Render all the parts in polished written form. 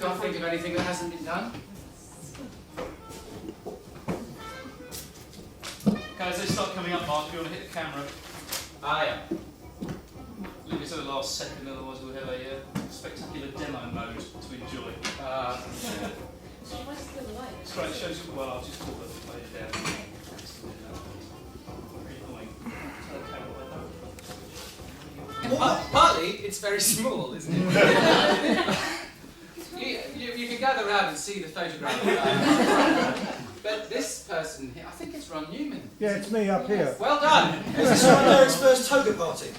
Can't think of anything that hasn't been done. Okay, as they start coming up, Mark, you want to hit the camera? Ah, yeah. Leave it to the last second, otherwise we'll have a spectacular demo mode to enjoy. It's great, it shows you, well, I'll just put the page down. Very annoying. Partly, it's very small, isn't it? you can gather around and see the photograph. But this person here, I think it's Ron Newman. Yeah, it's me up here. Well done. Is this Ron Derek's first toga party?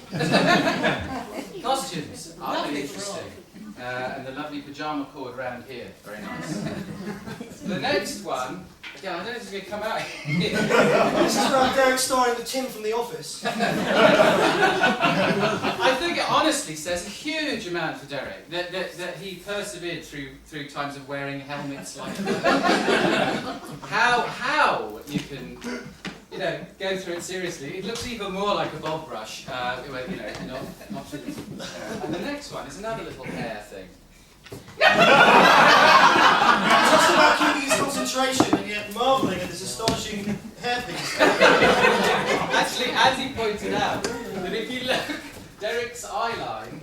Costumes are really interesting. And the lovely pyjama cord round here, very nice. The next one, again, I don't know if it's going to come out here. This is Ron Derek starring the Tim from The Office. I think it honestly says a huge amount for Derek, that he persevered through times of wearing helmets like that. How you can, go through it seriously. It looks even more like a bob brush, not. And the next one is another little hair thing. Just about keeping his concentration and yet marvelling at this astonishing hairpiece. Actually, as he pointed out, that if you look, Derek's eye line,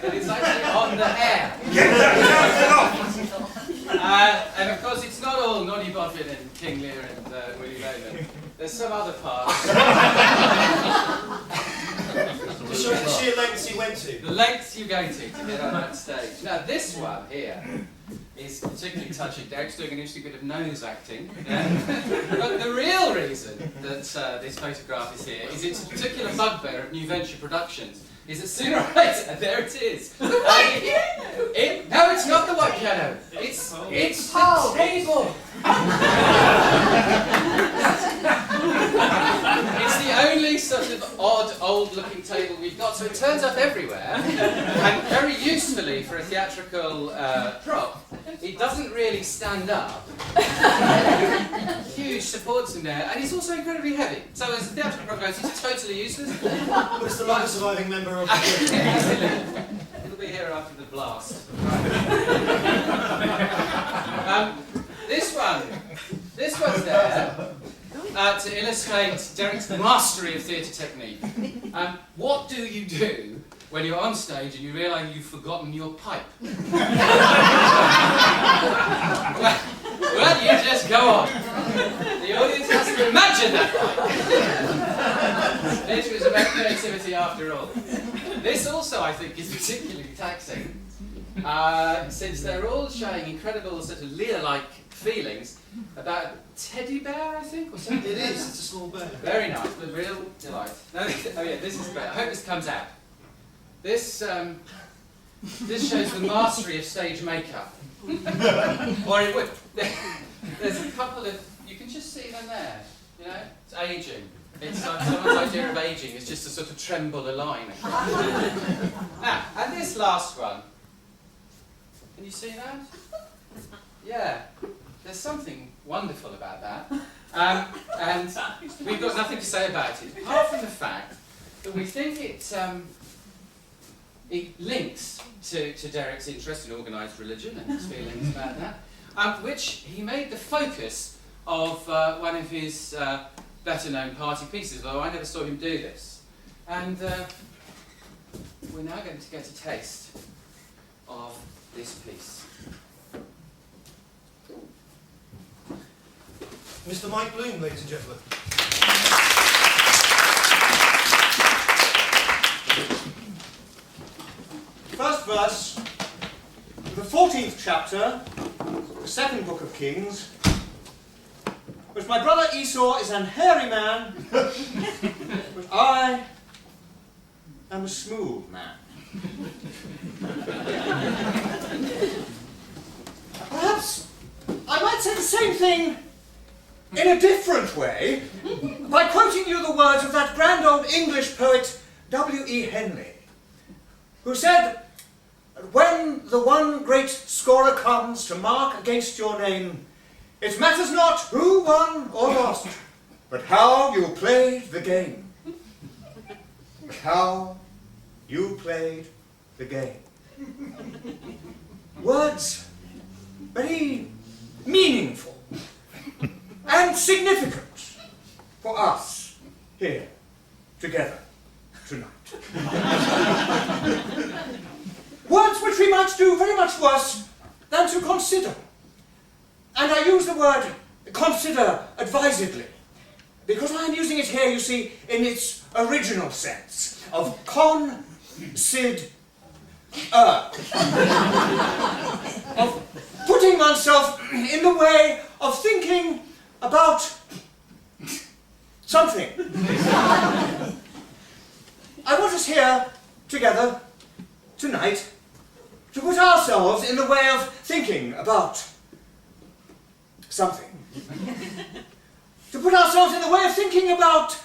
it's actually on the hair. And of course, it's not all Noddy Boffin and King Lear and Willie Loman. There's some other parts. To show the sheer lengths you went to. The lengths you're going to get on that stage. Now, this one here is particularly touching. Derek's doing an interesting bit of nose acting. But the real reason that this photograph is here is it's a particular bugbear of New Venture Productions. Is that sooner or later, there it is. The white piano! No, it's not the white piano. It's the table. It's the only sort of odd, old-looking table we've got, so it turns up everywhere. And very usefully for a theatrical prop, it doesn't really stand up. Huge supports in there, and it's also incredibly heavy. So as a theatrical prop goes, it's totally useless. But it's the longest surviving member of the It'll be here after the blast. This one's there to illustrate Derek's mastery of theatre technique. What do you do when you're on stage and you realise you've forgotten your pipe? Well, you just go on. The audience has to imagine that pipe. Theatre is about creativity after all. This also, I think, is particularly taxing, since they're all showing incredible sort of Lear-like feelings about a teddy bear, I think, or something. It is, it's a small bear. Very nice, but real delight. Oh yeah, this is great. I hope this comes out. This shows the mastery of stage makeup. Or it would. There's a couple of, you can just see them there, it's aging. It's like someone's idea of aging is just to sort of tremble a line. Now, and this last one, can you see that? Yeah, there's something wonderful about that. And we've got nothing to say about it, apart from the fact that we think it links to Derek's interest in organised religion and his feelings about that, which he made the focus of one of his better-known party pieces, although I never saw him do this. And we're now going to get a taste of this piece. Mr. Mike Bloom, ladies and gentlemen. First verse, the 14th chapter, the second book of Kings, which my brother Esau is an hairy man, but I am a smooth man. Perhaps I might say the same thing in a different way by quoting you the words of that grand old English poet W.E. Henley, who said, "When the one great scorer comes to mark against your name, it matters not who won or lost, but how you played the game." How you played the game. Words very meaningful and significant for us here together tonight. Words which we might do very much worse than to consider. And I use the word consider advisedly, because I am using it here, you see, in its original sense of consider. Of putting oneself in the way of thinking about something. I want us here together tonight to put ourselves in the way of thinking about something. To put ourselves in the way of thinking about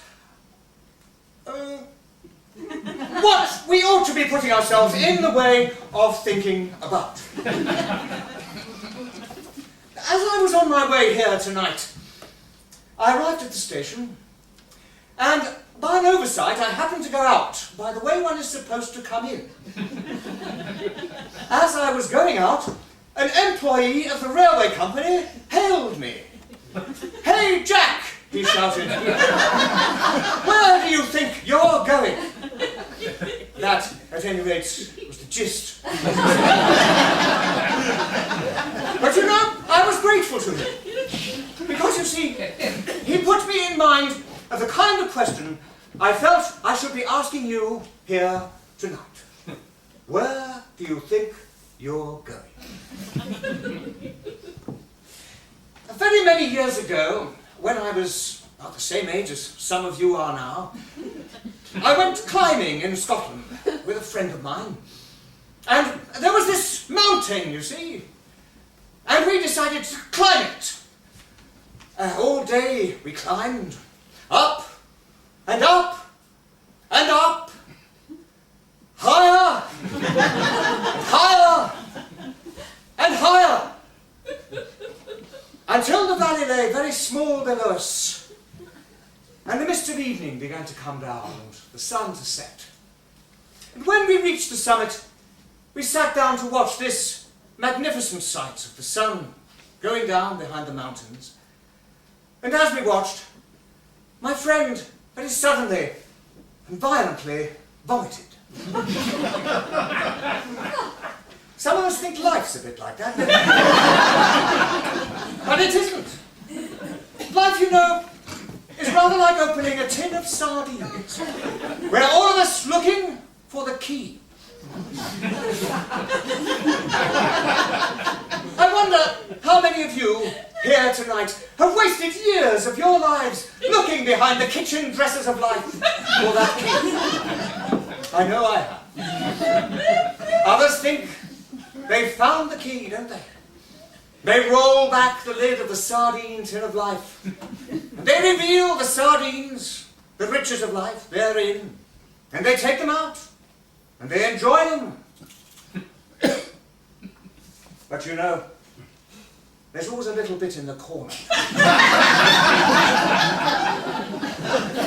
what we ought to be putting ourselves in the way of thinking about. As I was on my way here tonight, I arrived at the station, and by an oversight I happened to go out by the way one is supposed to come in. As I was going out, an employee of the railway company hailed me. "Hey, Jack!" he shouted. "Where do you think you're going?" That, at any rate, was the gist. But you know, I was grateful to him. Because, you see, he put me in mind of the kind of question I felt I should be asking you here tonight. Where do you think you're going? Very many years ago, when I was about the same age as some of you are now, I went climbing in Scotland with a friend of mine. And there was this mountain, you see, and we decided to climb it. All day we climbed, up, and up, and up, higher, and higher, and higher, until the valley lay very small below us, and the mist of evening began to come down, and the sun to set. And when we reached the summit, we sat down to watch this magnificent sight of the sun going down behind the mountains. And as we watched, my friend very suddenly and violently vomited. Some of us think life's a bit like that, but it isn't. Life, you know, is rather like opening a tin of sardines. We're all of us looking for the key. I wonder how many of you here tonight have wasted years of your lives looking behind the kitchen dresses of life for that key. I know I have. Others think they've found the key, don't they? They roll back the lid of the sardine tin of life, and they reveal the sardines, the riches of life therein, and they take them out, and they enjoy them. But you know, there's always a little bit in the corner.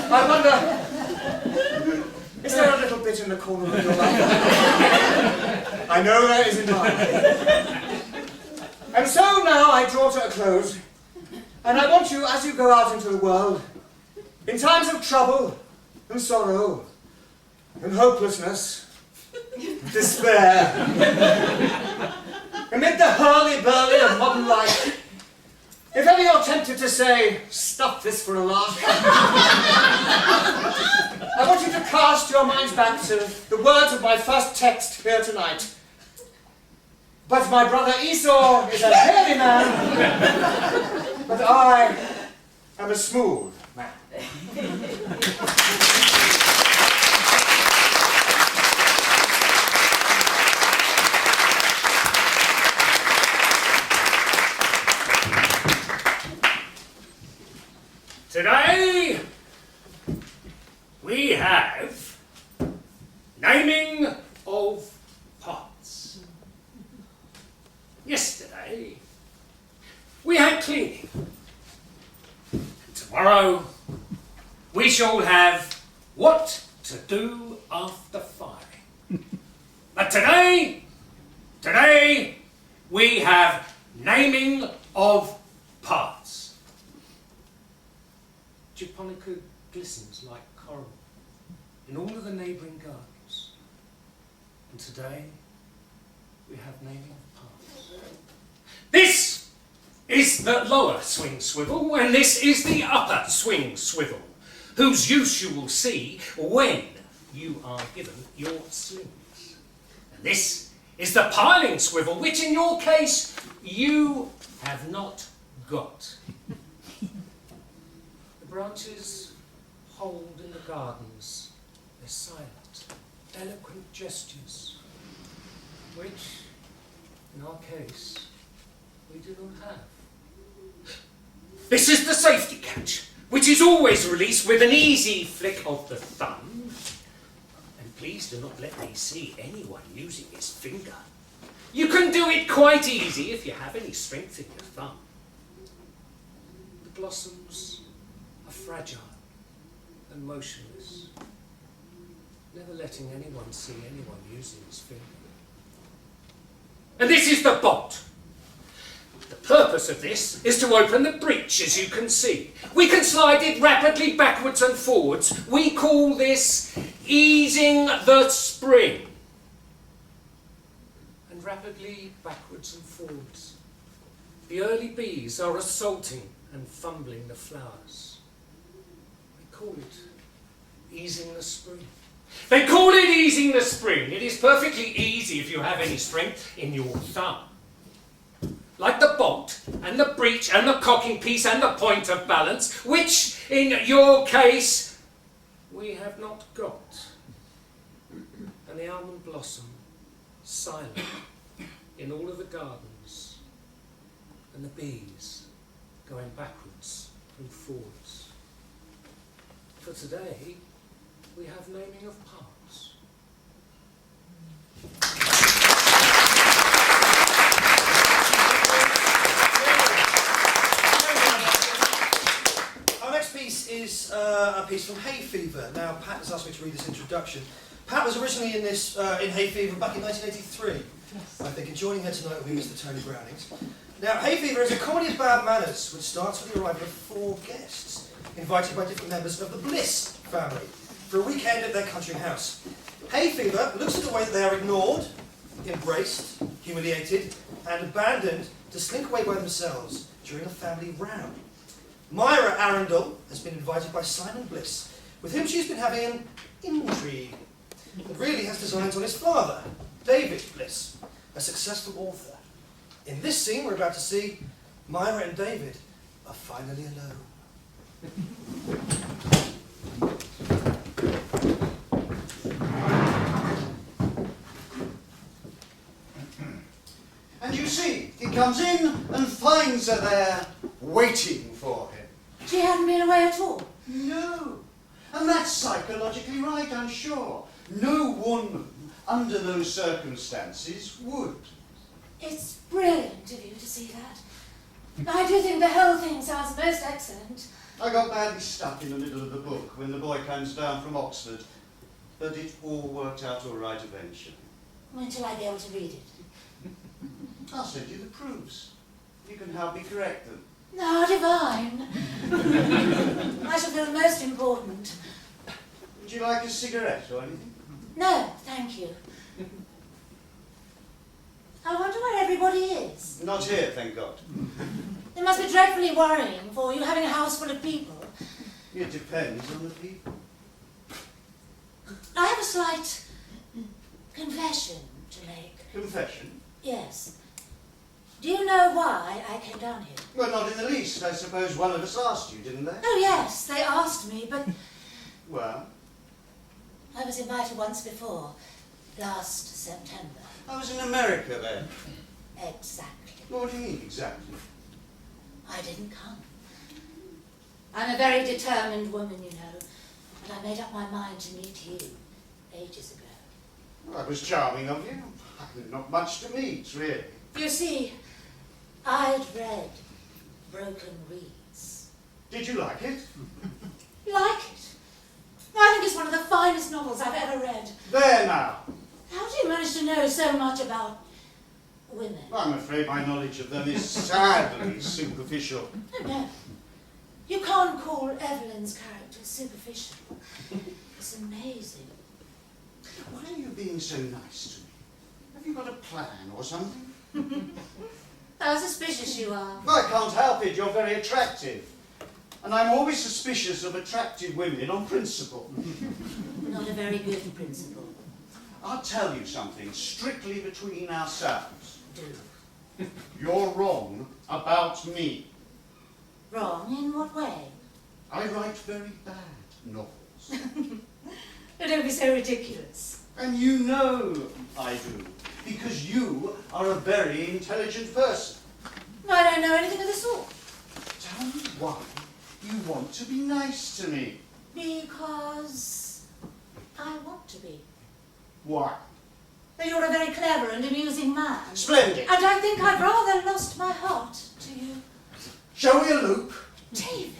I wonder, is there a little bit in the corner of your life? I know there is in mine. And so now I draw to a close, and I want you, as you go out into the world, in times of trouble and sorrow and hopelessness and despair, amid the hurly-burly of modern life, if ever you're tempted to say, "Stuff this for a lark," I want you to cast your minds back to the words of my first text here tonight. But my brother Esau is a hairy man, but I am a smooth man. Today, we have naming of parts. Yesterday, we had cleaning. Tomorrow, we shall have what to do after 5. But today, have naming of parts. Japonica glistens like coral in all of the neighbouring gardens. And today, we have naming of parts. This is the lower swing swivel, and this is the upper swing swivel, whose use you will see when you are given your slings. And this is the piling swivel, which in your case, you have not got. The branches hold in the gardens their silent, eloquent gestures, which, in our case, we do not have. This is the safety catch, which is always released with an easy flick of the thumb. And please do not let me see anyone using his finger. You can do it quite easy if you have any strength in your thumb. The blossoms are fragile and motionless, never letting anyone see anyone using his finger. And this is the bolt. The purpose of this is to open the breech, as you can see. We can slide it rapidly backwards and forwards. We call this easing the spring. And rapidly backwards and forwards, the early bees are assaulting and fumbling the flowers. We call it easing the spring. They call it easing the spring. It is perfectly easy if you have any strength in your thumb. Like the bolt and the breech and the cocking piece and the point of balance, which in your case we have not got. And the almond blossom silent in all of the gardens, and the bees going backwards and forwards. For today, we have naming of parts. Our next piece is a piece from Hay Fever. Now, Pat has asked me to read this introduction. Pat was originally in this in Hay Fever back in 1983. I think, and joining her tonight will be Mr. Tony Brownings. Now, Hay Fever is a comedy of bad manners, which starts with the arrival of 4 guests, invited by different members of the Bliss family, for a weekend at their country house. Hay Fever looks at the way that they are ignored, embraced, humiliated, and abandoned to slink away by themselves during a family row. Myra Arundel has been invited by Simon Bliss, with whom she's been having an intrigue that really has designs on his father, David Bliss, a successful author. In this scene we're about to see, Myra and David are finally alone. And you see, he comes in and finds her there, waiting for him. She hadn't been away at all. No. And that's psychologically right, I'm sure. No woman, under those circumstances, would. It's brilliant of you to see that. I do think the whole thing sounds most excellent. I got badly stuck in the middle of the book when the boy comes down from Oxford, but it all worked out all right eventually. When shall I be able to read it? I'll send you the proofs. You can help me correct them. No, divine. I shall feel most important. Would you like a cigarette or anything? No, thank you. I wonder where everybody is. Not here, thank God. It must be dreadfully worrying for you, having a house full of people. It depends on the people. I have a slight confession to make. Confession? Yes. Do you know why I came down here? Well, not in the least. I suppose one of us asked you, didn't they? Oh, yes, they asked me, but Well, I was invited once before, last September. I was in America then. Exactly. What do you mean, exactly? I didn't come. I'm a very determined woman, you know, and I made up my mind to meet you ages ago. Well, that was charming of you. Not much to meet, really. You see, I'd read Broken Reeds. Did you like it? Like it? I think it's one of the finest novels I've ever read. There now. How do you manage to know so much about women? I'm afraid my knowledge of them is sadly superficial. No, no. You can't call Evelyn's character superficial. It's amazing. Why are you being so nice to me? Have you got a plan or something? How suspicious you are. I can't help it, you're very attractive. And I'm always suspicious of attractive women on principle. Not a very good principle. I'll tell you something, strictly between ourselves. Do. You're wrong about me. Wrong in what way? I write very bad novels. Don't be so ridiculous. And you know I do, because you are a very intelligent person. I don't know anything of the sort. Tell me why you want to be nice to me. Because I want to be. Why? That you're a very clever and amusing man. Splendid. And I think I've rather lost my heart to you. Shall we elope? David.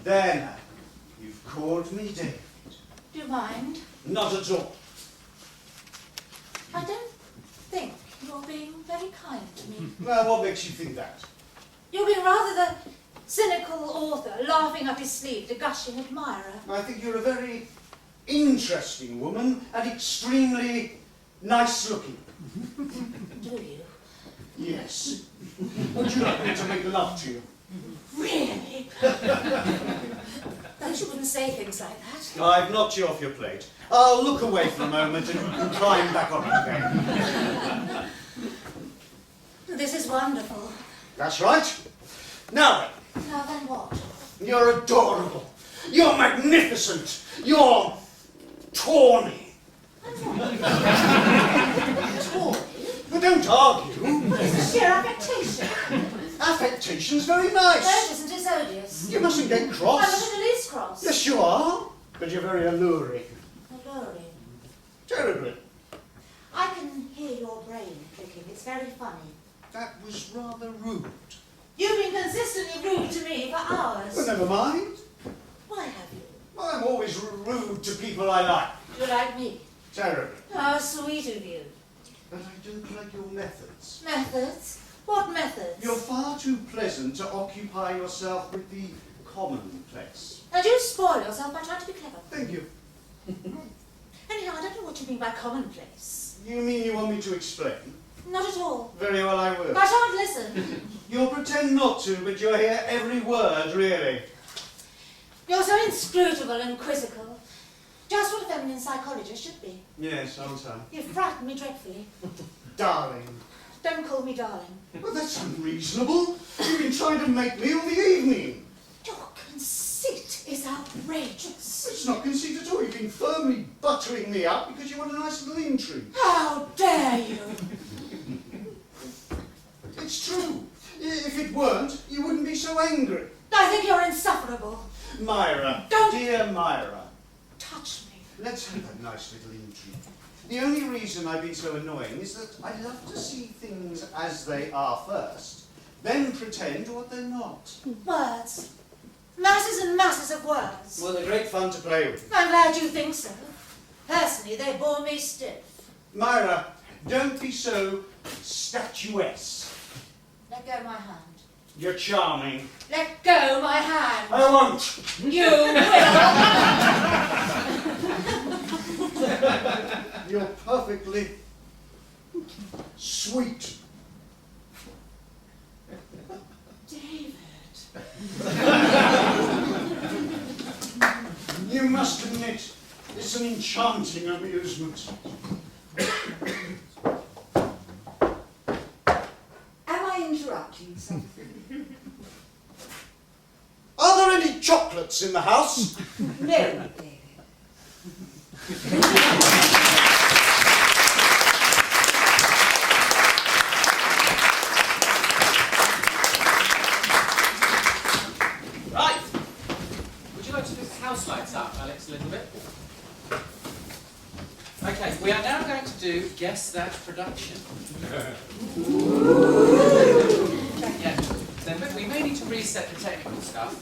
There now. You've called me David. Do you mind? Not at all. I don't think you're being very kind to me. Well, what makes you think that? You're being rather the cynical author, laughing up his sleeve, the gushing admirer. I think you're a very interesting woman and extremely nice looking. Do you? Yes. Would you like me to make love to you? Really? Thought you wouldn't say things like that. I've knocked you off your plate. I'll look away for a moment and climb back on it again. This is wonderful. That's right. Now Now then what? then, you're adorable. You're magnificent. You're tawny. Tory? But don't argue. It's a sheer affectation. Affectation's very No, nice. it isn't. It's odious. You mustn't get I'm not cross. in the least cross. Yes, you are. But you're very alluring. Alluring. Terribly. I can hear your brain clicking. It's very funny. That was rather rude. You've been consistently rude to me for hours. Well, never mind. Why have you? I'm always rude to people I like. You like me? Terribly. How sweet of you. But I don't like your methods. Methods? What methods? You're far too pleasant to occupy yourself with the commonplace. And you spoil yourself by trying to be clever. Thank you. Anyhow, I don't know what you mean by commonplace. You mean you want me to explain? Not at all. Very well, I will. I shan't listen. You'll pretend not to, but you'll hear every word, really. You're so inscrutable and quizzical. Just what a feminine psychologist should be. Yes, aren't I? You frighten me dreadfully. Darling. Don't call me darling. Well, that's unreasonable. You've been trying to make me all the evening. Your conceit is outrageous. It's not conceit at all. You've been firmly buttering me up because you want a nice little intrigue. How dare you? It's true. If it weren't, you wouldn't be so angry. I think you're insufferable. Myra. Don't- Dear Myra. Touch me. Let's have a nice little intrigue. The only reason I've been so annoying is that I love to see things as they are first, then pretend what they're not. Words. Masses and masses of words. Well, they're great fun to play with. I'm glad you think so. Personally, they bore me stiff. Myra, don't be so statuesque. Let go my hand. You're charming. Let go my hand. I won't. You will. You're perfectly sweet. David. You must admit, it's an enchanting amusement. Am I interrupting something? Are there any chocolates in the house? No, David. Right. Would you like to put the house lights up, Alex, a little bit? Okay, we are now going to do Guess That Production. Yeah, then we may need to reset the technical stuff.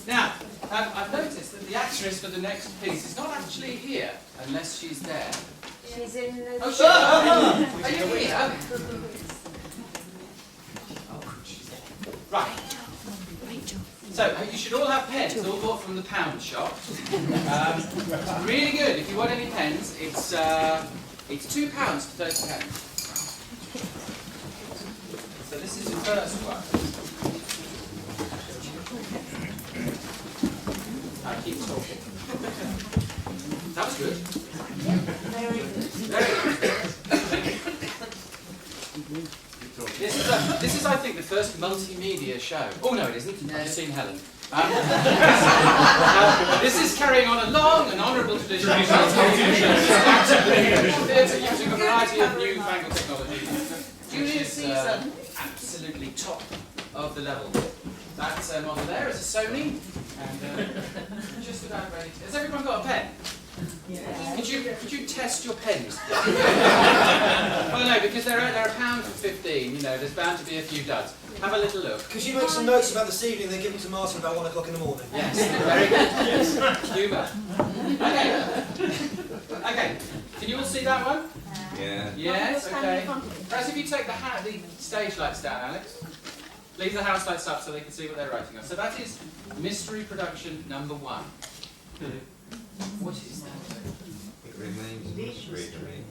Now, I've noticed that the actress for the next piece is not actually here, unless she's there. She's in the... Oh, shit! Are you here? Right. So, you should all have pens, all bought from the pound shop. Really good. If you want any pens, it's £2 for 30 pence. So this is the first one. I keep talking. That was good. Very good. Very good. This is, I think, the first multimedia show. Oh no, it isn't. I've just seen Helen. This is carrying on a long and honourable tradition of theatre using a variety of newfangled technology. Julius Caesar. Absolutely top of the level. That model there is a Sony, and just about ready. Has everyone got a pen? Yeah. Could you test your pens? Well, no, because they're £1 for 15. You know, there's bound to be a few duds. Have a little look. Could you make some notes about this evening and then give them to Martin about 1 o'clock in the morning? Yes, very good. Yes, humour. Okay. Can you all see that one? Yeah. Yes. Okay. Perhaps if you take the stage lights down, Alex. Leave the house lights up so they can see what they're writing on. So that is mystery production number 1. What is that? It remains a mystery to me.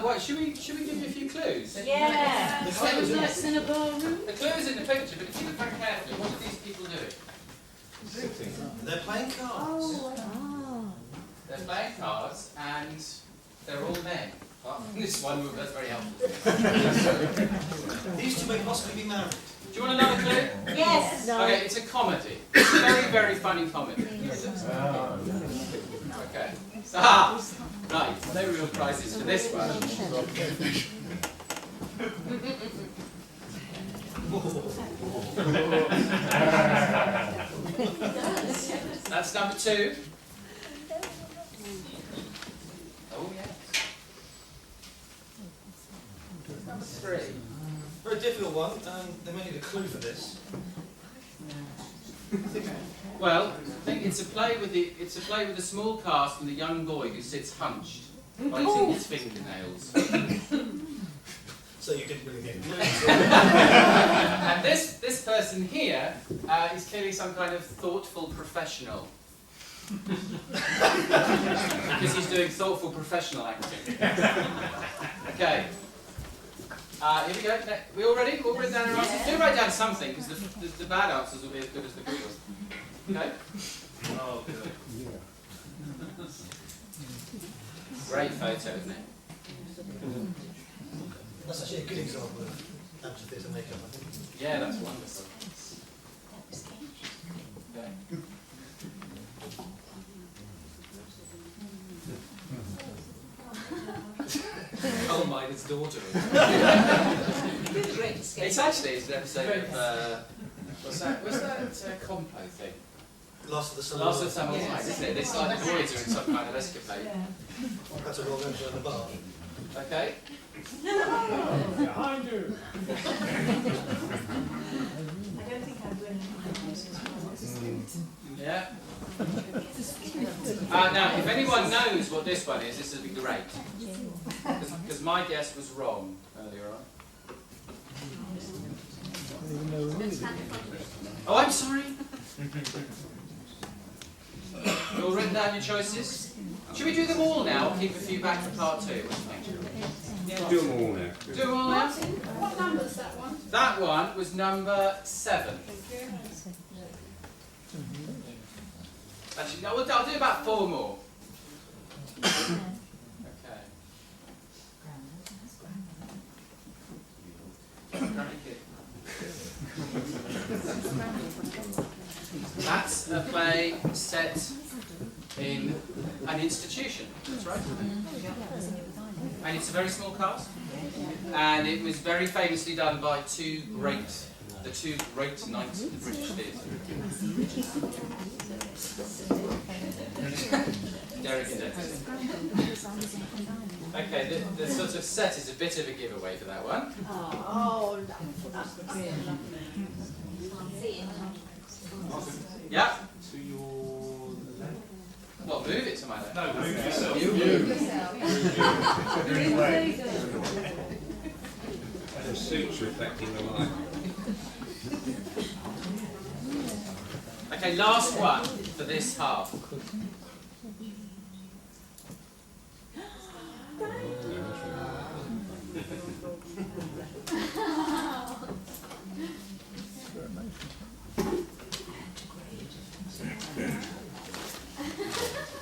What should we give you a few clues? Yeah. The Seven clues in nights in a ballroom. The clue is in the picture, but if you look very carefully, what are these people doing? They're playing cards. They're playing cards, and they're all men. Apart from this one, that's very helpful. These two may possibly be married. Do you want another clue? Yes. Okay, it's a comedy. It's a very, very funny comedy. Okay. Right, no real prizes for this one. That's number 2. Oh, yes. Number 3. Very difficult one. They may need a clue for this. Well, I think it's a play with a small cast and a young boy who sits hunched, biting his fingernails. So you didn't really get it. And this person here is clearly some kind of thoughtful professional. Because he's doing thoughtful professional acting. Okay. Here we go. We all ready? All written down our answers? Do write down something, because the bad answers will be as good as the good ones. Okay? Oh, good. Great photo, isn't it? That's actually a good example of amateur theatre makeup, I think. Yeah, that's wonderful. Okay. Coal miner's daughter. It's actually an episode of what's that compo thing? Last of the Summer. Last of the Summer Wine, isn't it? It's like the boys are in some kind of escapade. That's a wrong answer in the bar. Okay. Behind you. I don't think I'd win. Yeah. Now, if anyone knows what this one is, this would be great. Because my guess was wrong earlier on. Oh, I'm sorry. You all written down your choices? Should we do them all now or keep a few back for part 2? What do you think? Do them all now. Do them all now? What number's that one? That one was number 7. Actually, no, I'll do about 4 more. Okay. That's a play set in an institution. That's right. And it's a very small cast. And it was very famously done by the two great knights of the British theatre. Derek and Dexter. Okay, the sort of set is a bit of a giveaway for that one. Oh, that's Yeah. To your left. What, move it to my left? No, move yourself. And the suit's reflecting the light. Okay, last one for this half.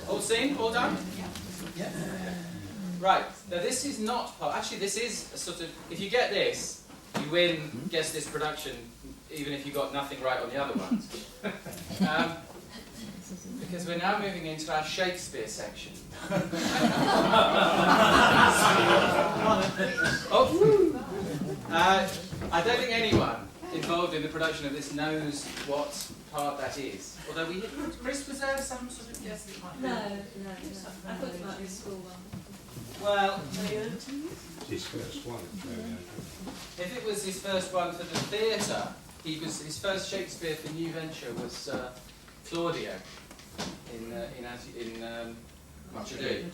All seen? All done? Yeah. Right, now this is not part, actually this is a sort of, if you get this, you win Guess This Production, even if you got nothing right on the other ones. Because we're now moving into our Shakespeare section. I don't think anyone involved in the production of this knows what part that is. Although Chris, was there some sort of guess that it might be? No. I thought it might be a school one. Well, His first one. if it was his first one for the theatre, his first Shakespeare for New Venture was Claudio in Much Ado.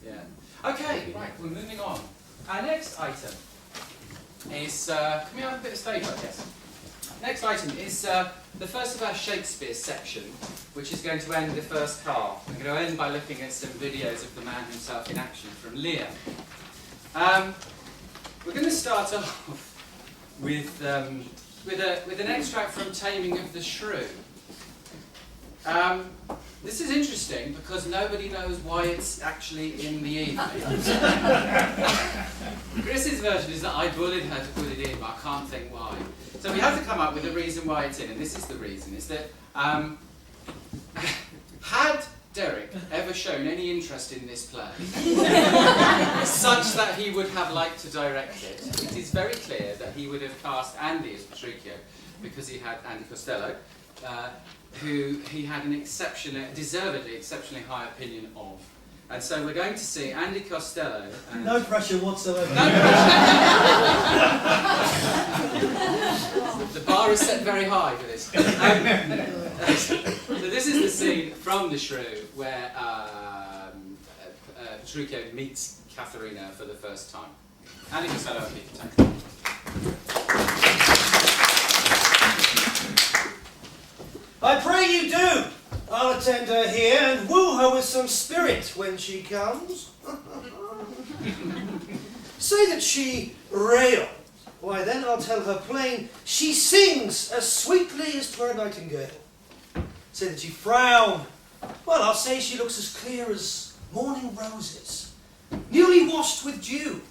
Yeah. Okay, right, we're moving on. Our next item is, can we have a bit of stage, I guess? Next item is the first of our Shakespeare section, which is going to end the first half. We're going to end by looking at some videos of the man himself in action from Lear. We're going to start off with an extract from Taming of the Shrew. This is interesting because nobody knows why it's actually in the evening. Chris's version is that I bullied her to put it in, but I can't think why. So we have to come up with a reason why it's in, and this is the reason, is that had Derek ever shown any interest in this play, such that he would have liked to direct it, it is very clear that he would have cast Andy as Petruchio, because he had Andy Costello, who he had an deservedly exceptionally high opinion of. And so we're going to see Andy Costello. And No pressure whatsoever. no pressure. The bar is set very high for this. So this is the scene from The Shrew where Petruchio meets Katharina for the first time. Andy Costello and Peter Tank. I pray you do. I'll attend her here and woo her with some spirit when she comes. Say that she rail. Why then I'll tell her plain she sings as sweetly as 'twere a nightingale. Say that she frown. Well, I'll say she looks as clear as morning roses, newly washed with dew.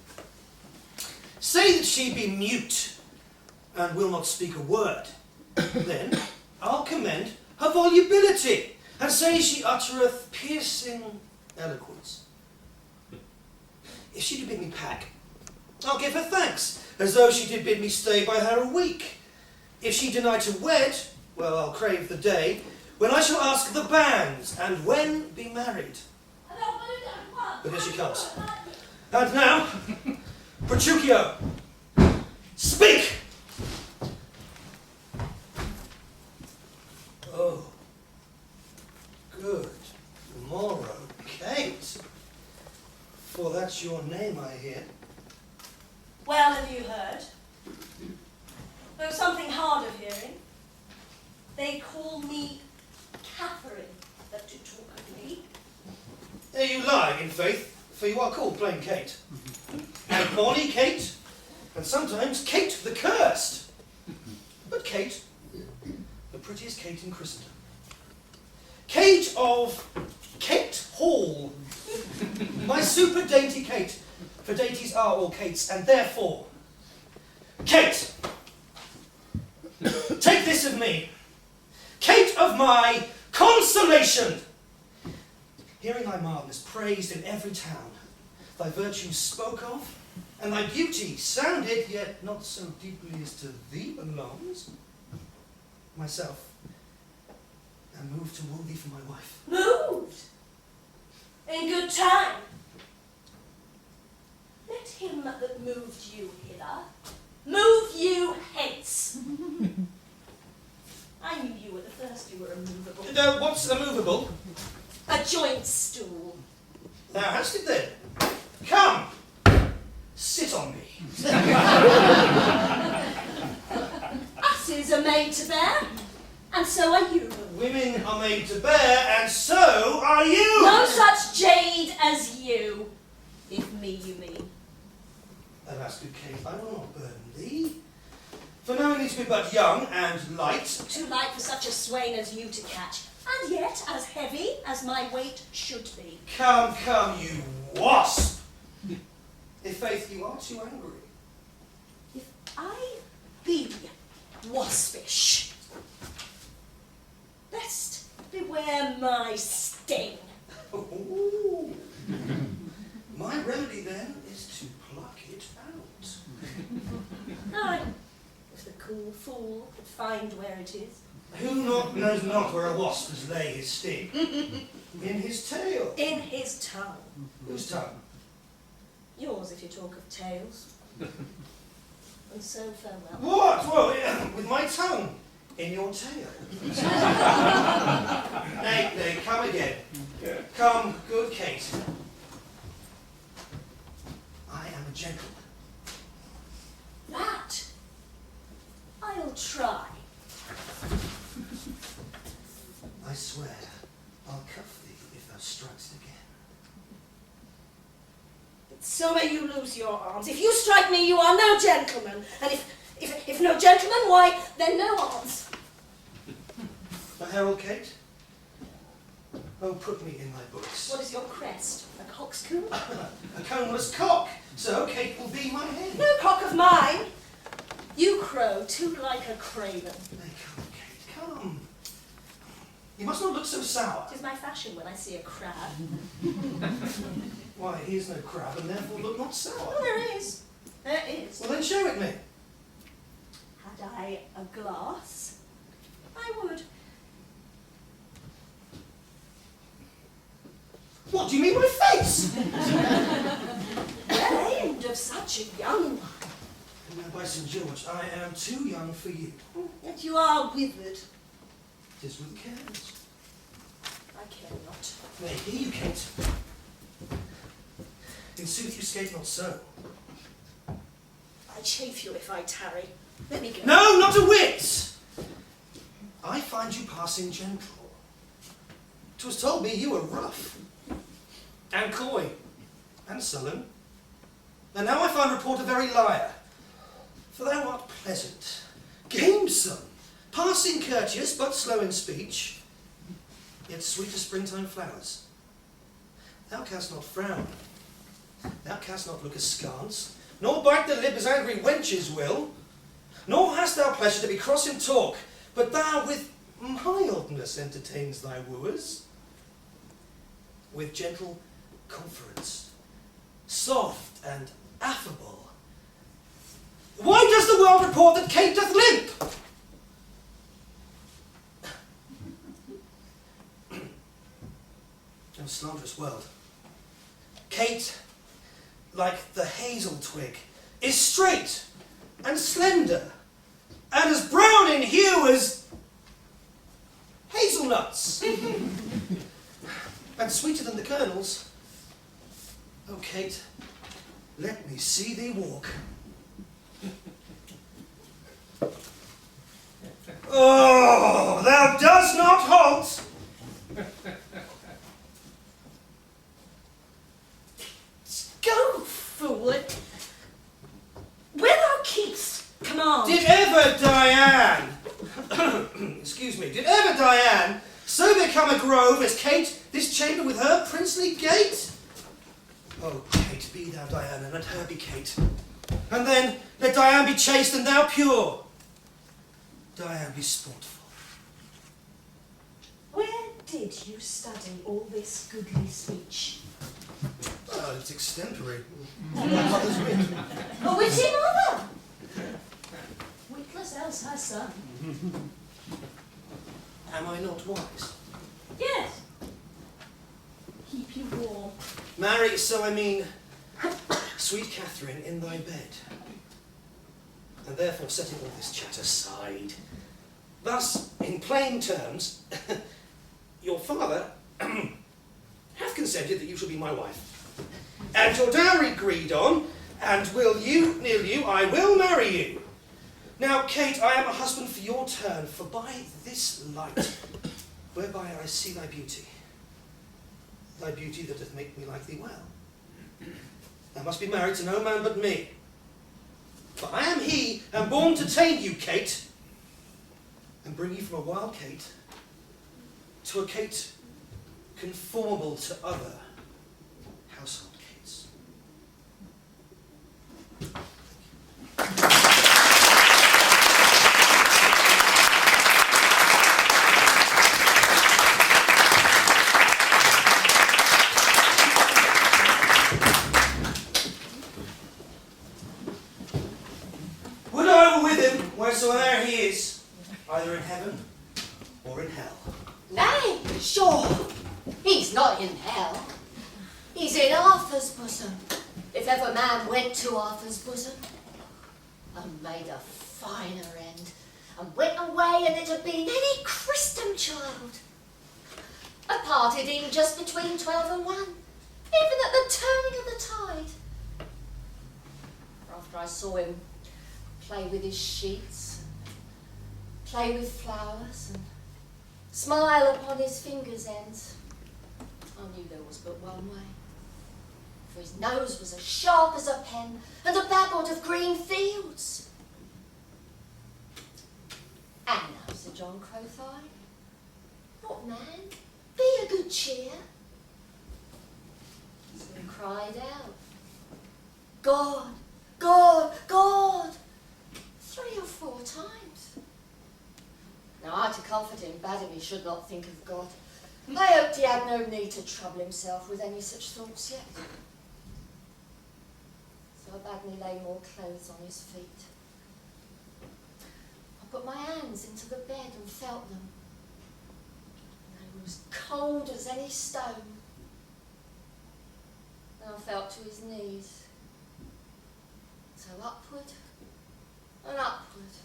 Say that she be mute and will not speak a word. Then I'll commend her volubility, and say she uttereth piercing eloquence. If she did bid me pack, I'll give her thanks, as though she did bid me stay by her a week. If she deny to wed, well, I'll crave the day when I shall ask the banns, and when be married. But here she comes. And now, Petruchio, speak! Oh, good morrow, Kate. For that's your name, I hear. Well, have you heard? Though something hard of hearing. They call me Catherine, that to talk of me. There you lie, in faith, for you are called plain Kate. And Bonnie Kate, and sometimes Kate the Cursed. But Kate, the prettiest Kate in Christendom. Kate of Kate Hall. My super dainty Kate, for dainties are all Kates, and therefore, Kate, take this of me, Kate of my consolation. Hearing thy mildness praised in every town, thy virtues spoke of, and thy beauty sounded, yet not so deeply as to thee belongs, myself am moved to woo thee for my wife. Moved? In good time. Let him that moved you hither move you hence. I knew you at the first you were immovable. What's immovable? A joint stool. Thou hast it then. Come, sit on me. Asses are made to bear, and so are you. Women are made to bear, and so are you. No such jade as you, if me you mean. Alas, good Kate, I will not burden thee. For knowing thee to be but young and light. Too light for such a swain as you to catch, and yet as heavy as my weight should be. Come, come, you wasp! If faith you are too angry. If I be waspish, best beware my sting. Ooh. My remedy then is to pluck it out. Aye, if the cool fool could find where it is. Who knows not where a wasp does lay his sting? In his tail. In his tongue. Whose tongue? Yours if you talk of tails. And so farewell. What? Well, with my tongue in your tail. Nay, come again. Come, good Kate. I am a gentleman. That I'll try. I swear I'll cuff thee if thou strikest again. But so may you lose your arms. If you strike me, you are no gentleman. And if no gentleman, why, then no arms. A herald, Kate? Oh, put me in thy books. What is your crest? A coxcomb? A coneless cock. So Kate will be my hen. No cock of mine. You crow too like a craven. Nay, come, Kate, come. You must not look so sour. It is my fashion when I see a crab. Why, he is no crab, and therefore look not sour. Oh, there is. There is. Well, then show it me. Had I a glass, I would. What do you mean, my face? Well aimed of such a young one. Now, by St. George, I am too young for you. Yet you are withered. 'Tis with cares. I care not. Nay, hear you, Kate. In sooth, you skate not so. I chafe you if I tarry. Let me go. No, not a whit! I find you passing gentle. 'Twas told me you were rough, and coy, and sullen. And now I find report a very liar. For thou art pleasant, gamesome, passing courteous, but slow in speech, yet sweet as springtime flowers. Thou canst not frown, thou canst not look askance, nor bite the lip as angry wenches will, nor hast thou pleasure to be cross in talk, but thou with mildness entertains thy wooers, with gentle conference, soft and affable. Why does the world report that Kate doth limp? O slanderous world. Kate, like the hazel twig, is straight and slender, and as brown in hue as hazelnuts, and sweeter than the kernels. Oh, Kate, let me see thee walk. Oh, thou dost not halt! Go, fool. Where thou keep'st command. Did ever Diane, excuse me, did ever Diane so become a grove as Kate, this chamber with her princely gate? Oh, Kate, be thou Diane, and let her be Kate. And then let Diane be chaste and thou pure. Diane be sportful. Where did you study all this goodly speech? Well, it's extempore. My mother's wit. A witty mother. Witless else her son. Am I not wise? Yes. Keep you warm. Marry, so I mean, sweet Catherine, in thy bed. And therefore, setting all this chat aside, thus, in plain terms, your father consented that you shall be my wife. And your dowry agreed on, and will you, I will marry you. Now, Kate, I am a husband for your turn, for by this light, whereby I see thy beauty that doth make me like thee well, thou must be married to no man but me. For I am he, and born to tame you, Kate, and bring you from a wild Kate to a Kate conformable to other household Kates. Would I were with him wheresoe'er he is, either in heaven or in hell. Nay, sure, he's not in hell. He's in Arthur's bosom, if ever man went to Arthur's bosom, and made a finer end, and went away, and it had been any Christian child. I parted him just between 12 and 1, even at the turning of the tide. After I saw him play with his sheets, play with flowers, and smile upon his fingers' ends, I knew there was but one way. For his nose was as sharp as a pen, and a babbled of green fields. And now, Sir John, quoth I, what man, be a good cheer. So he cried out, God, God, God, 3 or 4 times. Now I, to comfort him, bade him he should not think of God. I hoped he had no need to trouble himself with any such thoughts yet. So I bade me lay more clothes on his feet. I put my hands into the bed and felt them. They were as cold as any stone. Then I felt to his knees. So upward and upward.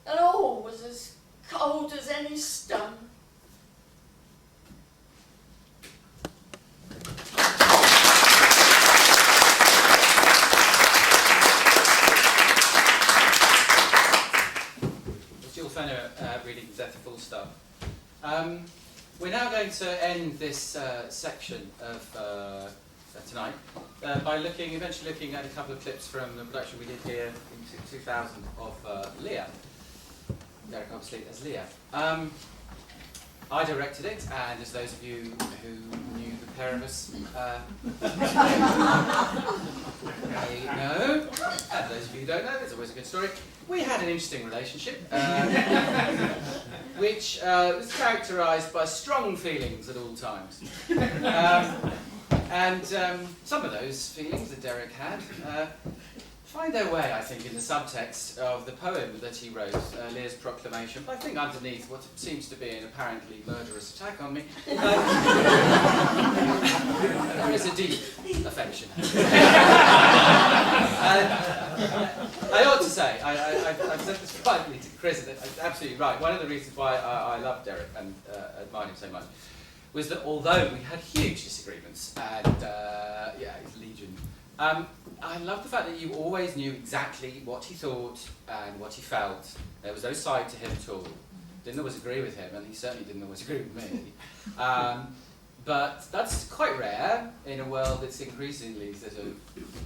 And all was as cold as any stone. Jill Fenner reading Death Full Stop. We're now going to end this section of tonight by eventually looking at a couple of clips from the production we did here in 2000 of Lear. Derek obviously as Lear. I directed it, and as those of you who knew the pair of us may know, and those of you who don't know, it's always a good story, we had an interesting relationship, which was characterised by strong feelings at all times. And some of those feelings that Derek had find their way, I think, in the subtext of the poem that he wrote, Lear's Proclamation, but I think underneath what seems to be an apparently murderous attack on me, there is a deep affection. I ought to say, I've said this privately to Chris, and it's absolutely right. One of the reasons why I love Derek and admired him so much was that although we had huge disagreements, and he's legion, I love the fact that you always knew exactly what he thought and what he felt. There was no side to him at all. Didn't always agree with him, and he certainly didn't always agree with me. But that's quite rare in a world that's increasingly sort of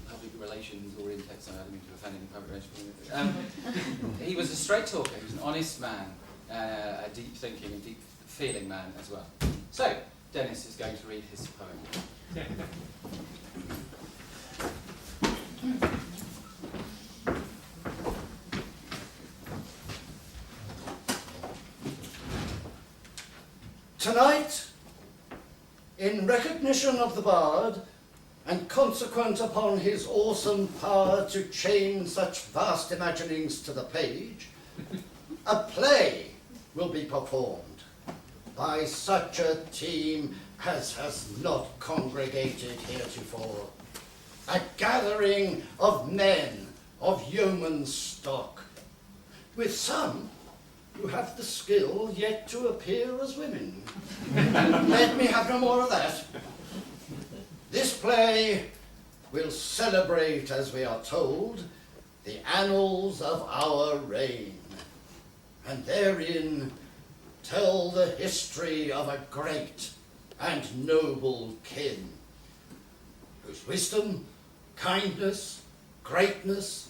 public relations oriented. So I don't mean to offend any public relations. He was a straight talker. He was an honest man, a deep thinking and deep feeling man as well. So Dennis is going to read his poem. Tonight, in recognition of the bard, and consequent upon his awesome power to chain such vast imaginings to the page, a play will be performed by such a team as has not congregated heretofore. A gathering of men of yeoman stock, with some who have the skill yet to appear as women. Let me have no more of that. This play will celebrate, as we are told, the annals of our reign, and therein tell the history of a great and noble king, whose wisdom, kindness, greatness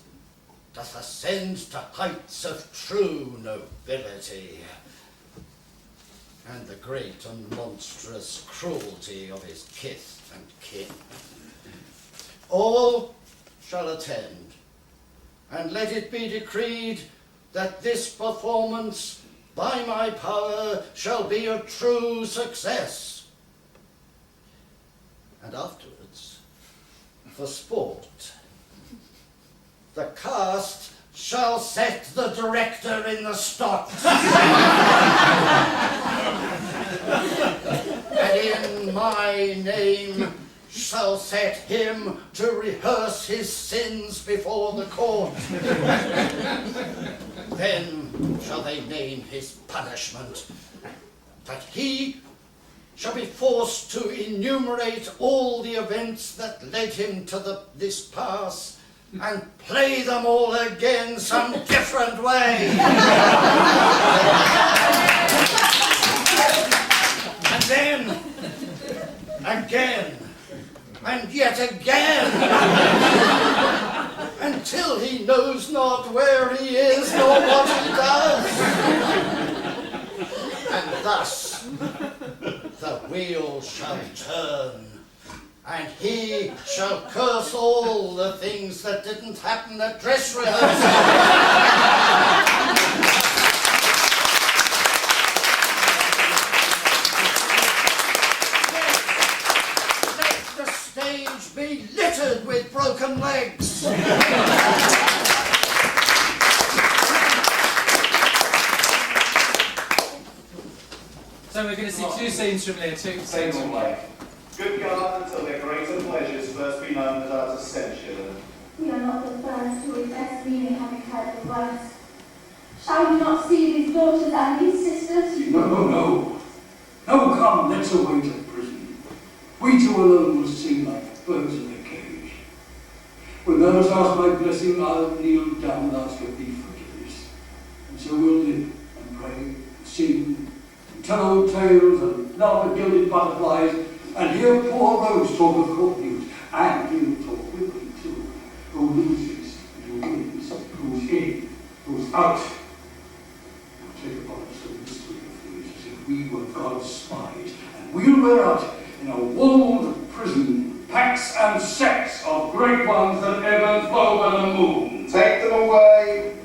doth ascend to heights of true nobility, and the great and monstrous cruelty of his kith and kin. All shall attend, and let it be decreed that this performance by my power shall be a true success. And afterwards, for sport, the cast shall set the director in the stocks. And in my name shall set him to rehearse his sins before the court. Then shall they name his punishment, that he shall be forced to enumerate all the events that led him to this pass, and play them all again some different way. And then, again, and yet again, until he knows not where he is nor what he does. And thus the wheel shall turn, and he shall curse all the things that didn't happen at dress rehearsal. Let the stage be littered with broken legs. So we're going to see two scenes from Lear, two scenes from Lear. Good God, until their greater pleasures first be known without a censure. We are not the first to invest me in having heard the right. Shall you not see these daughters and these sisters? No. No, come, let's away to prison. We two alone will sing like birds in a cage. When thou hast asked my blessing, I'll kneel down and ask of thee forgiveness. And so we'll live and pray, and sing, and tell old tales, and laugh at gilded butterflies, and hear poor Rose talk of court news, and he'll talk with me too. Who loses, and who wins, who's in, who's out. Now take upon us the mystery of things as if we were God's spies, and we'll wear out in a walled prison packs and sects of great ones that ebb and flow by the moon. Take them away.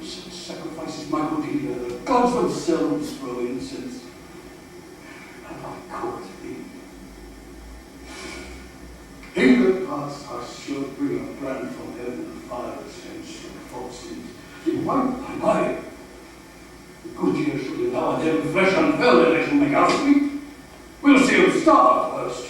Sacrifices my good ear, the gods themselves throw incense. And I court thee. He that passed us shall bring a brand from heaven and fire stench from falsehood. He won't by mine. The good year shall devour them flesh and fell, and they shall make us weep. We'll see him starve first.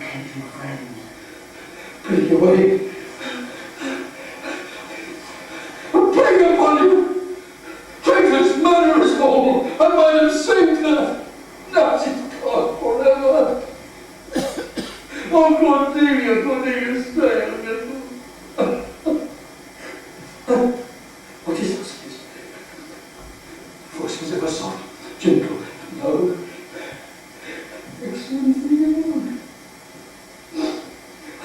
kept your friend. Take it away. I beg upon you. Take this murderous hole, and I have saved her. Now she's gone forever. Oh, Cordelia, stay a little. What is this? Voice was ever soft, gentle, low. Excellency,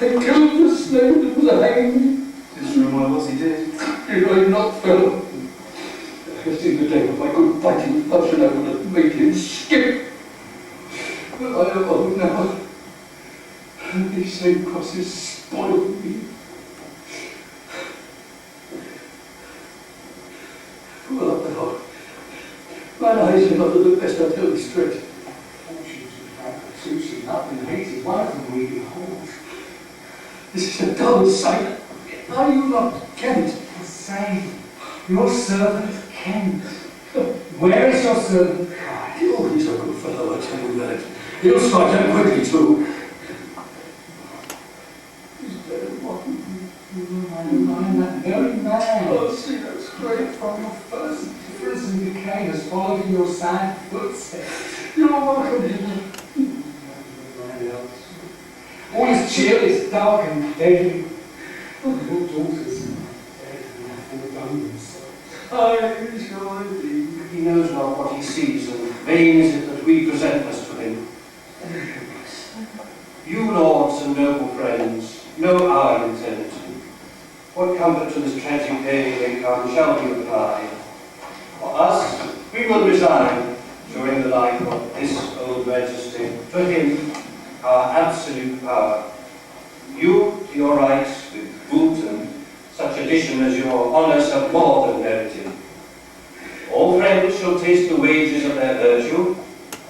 I killed the slave that was hanged. This room I was, he did. Did I not, fellow? I have seen the day of my good fighting fashion, I would have made him skip. But I am old now, and these same crosses spoil me. Well, up the hole. Mine eyes are not at the best, I tell you straight. Fortunes and fabric, suits and up and hated, one of them we behold. This is a dull sight. Are you not Kent? The same. Your servant Kent. Where is your servant Kai? Oh, he's a good fellow, I tell you that. He'll strike out quickly too. He's dead, what? I'm that very man. Oh, see, that's great. From your first difference and decay has followed in your sad footsteps. You're welcome. All his cheer is dark and deadly. Your daughters are dead and have foregone themselves. I shall indeed. He knows not what he sees, and vain is it that we present us to him. You, lords and noble friends, know our intent. What comfort to this tragic day may come shall be applied. For us, we will resign, showing the life of this old majesty, to him our absolute power. You, to your rights, with boot and such addition as your honours have more than merited. All friends shall taste the wages of their virtue,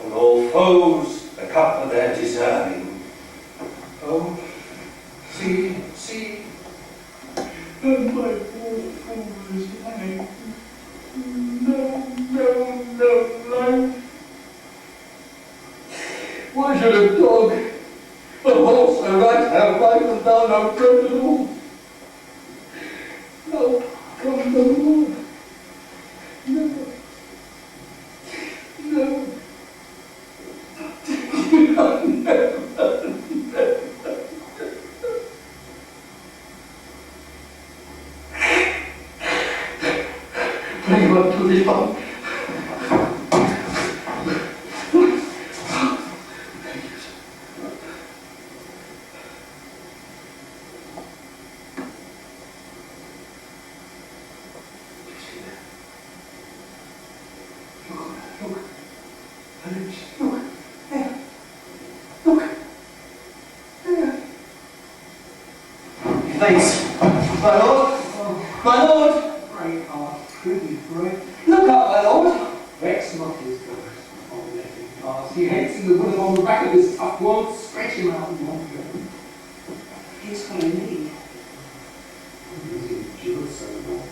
and all foes the cup of their deserving. Oh, see, And my poor fool is lying. No, life. Why should a dog, a horse, a rat have life and thou no friend at all? No, come no more. Never. No. Never. Bring her to the pump. Thanks, my lord. My lord. Great art, pretty great. Look up, my lord. Vex not his ghost. Oh, let him pass. He hates in the wood upon the back of his tough won't stretch him out and won't go. He's got a need. He was so long.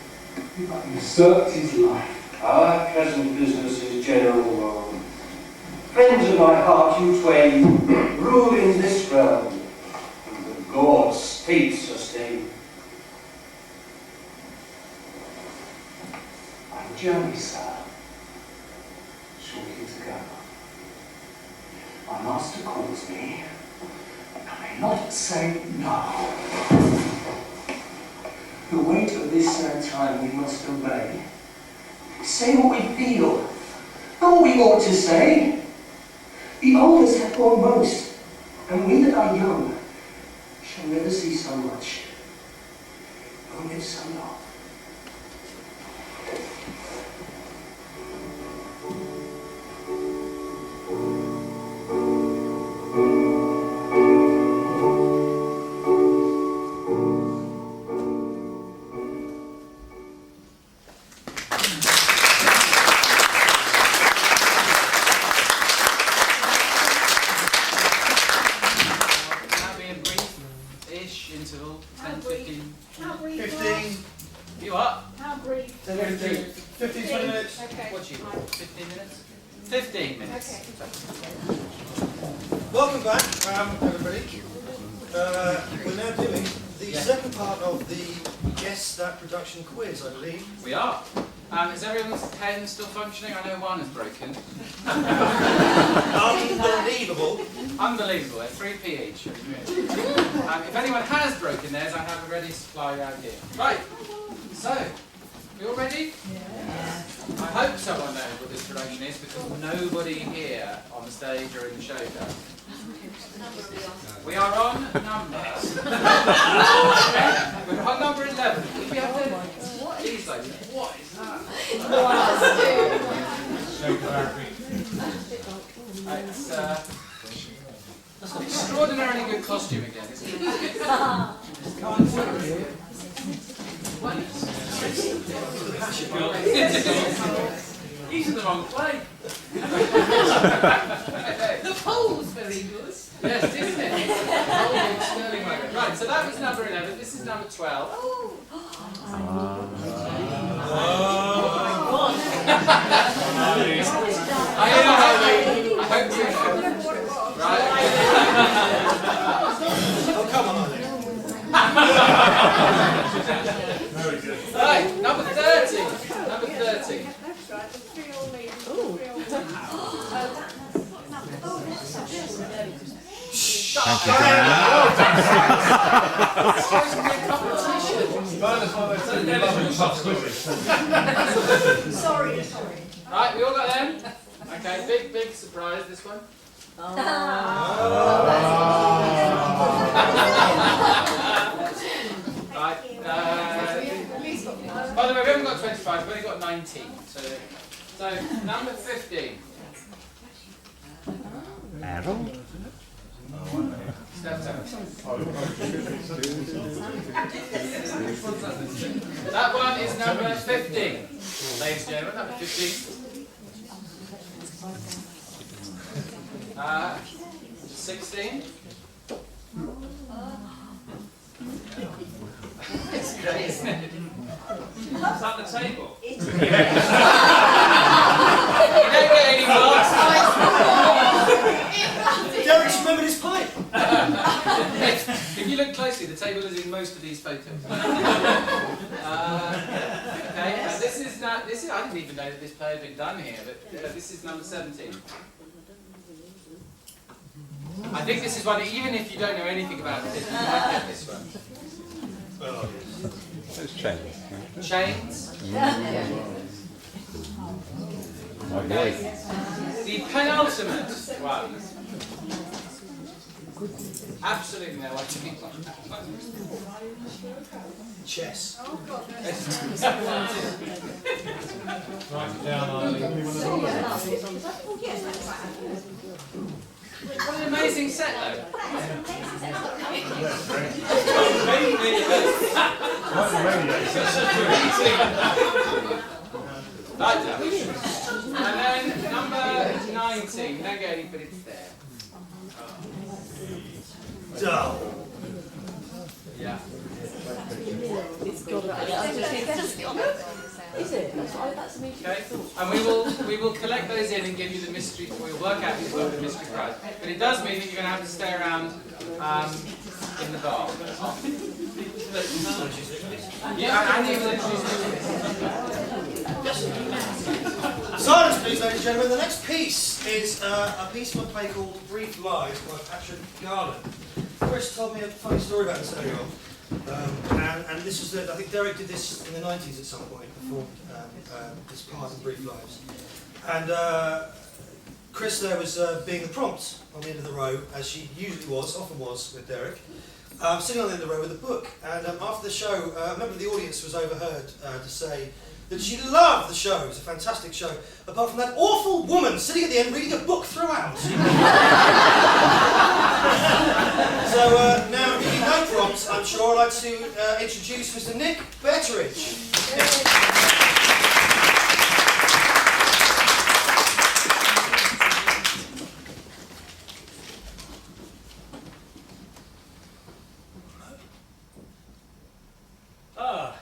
But usurped his life. Our present business is general law. Friends of my heart, you twain, rule in this realm, and the gods state sustain. On journey, sir. Shortly to go. My master calls me, and I may not say no. The weight of this sad time we must obey. Say what we feel, not what we ought to say. The oldest have borne most, and we that are young shall never see so much, nor live so long. Now be in brief-ish interval, 10, 15. How brief? 15. You up? How brief? 10, 15. 15, 20 minutes. Okay. What you? Right. 15 minutes? 15 minutes. Okay. Welcome back, everybody. We're now doing the second part of the Guess That Production quiz, I believe. We are. Is everyone's pen still functioning? I know one is broken. Unbelievable. Unbelievable. They're 3p each. If anyone has broken theirs, I have a ready supply out here. Right. So, we all ready? Yeah. I hope someone knows what this production is because nobody here on the stage or in the show does. We are on number. We're on number 11. If we have to, please, like, what is that? It's an extraordinarily good costume again, isn't it? He's in the wrong play. The pole's very good. Yes, isn't it? Sterling moment. Right, so that was number 11. This is number 12. Oh my God. I hope you know. Right. Oh, come on, Very good. Right, number 30. Number 30. That's right, the 3 old ladies. Oh, Thank you Sorry. Right, we all got them? Okay, big surprise, this one. Right, by the way, we haven't got 25, we've only got 19. So number 15. Errol? Step down. That one is number 15. Ladies and gentlemen, number 15. 16. It's great, isn't it? It's at the table. You don't get any marks. Derek's remembered his pipe. If you look closely, the table is in most of these photos. Okay, this is I didn't even know that this play had been done here, but this is number 17. I think this is one, even if you don't know anything about it, you might get this one. Oh, Those chains. Chains. Okay. The penultimate one. Absolutely no idea. Chess. Oh, God. Write it down, What an amazing set, though. And then number 19. Don't get any, but it's there. Dull. Yeah. It's got to be. Is it? That's amazing. Okay. And we will collect those in and give you the mystery. We'll work out who's got the mystery prize. But it does mean that you're going to have to stay around in the bar. Yeah, and you will introduce Silence, please, ladies and gentlemen. The next piece is a piece from a play called Brief Lives by Patrick Garland. Chris told me a funny story about this earlier on. And this was I think Derek did this in the 90s at some point, performed this part in Brief Lives. And Chris there was being the prompt on the end of the row, as she usually was, often was with Derek, sitting on the end of the row with a book. And after the show, a member of the audience was overheard to say that she loved the show. It was a fantastic show, apart from that awful woman sitting at the end reading a book throughout. So now, giving no prompts, I'm sure I'd like to introduce Mr. Nick Betteridge. Ah,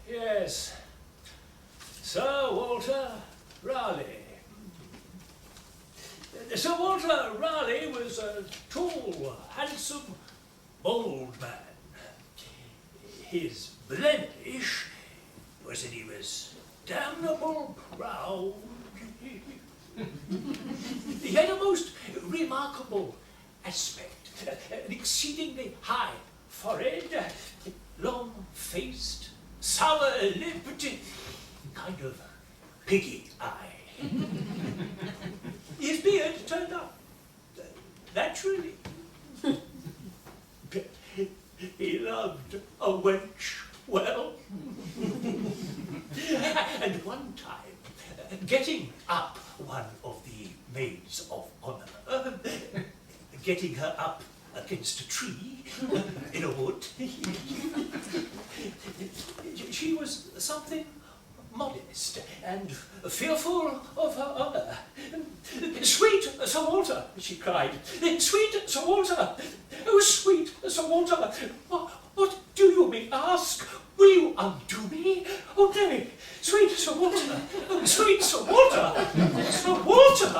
yes. Sir Walter Raleigh. Sir Walter Raleigh was a tall, handsome, bold man. His blemish was that he was damnable proud. He had a most remarkable aspect, an exceedingly high forehead, long-faced, sour-lipped, kind of piggy eye. His beard turned up, naturally. He loved a wench well. And one time, getting up one of the maids of honour, getting her up against a tree in a wood, she was something modest and fearful of her honour. "Sweet Sir Walter," she cried, "sweet Sir Walter, oh sweet Sir Walter, what do you may ask? Will you undo me? Oh nay, sweet Sir Walter, oh sweet Sir Walter, Sir Walter."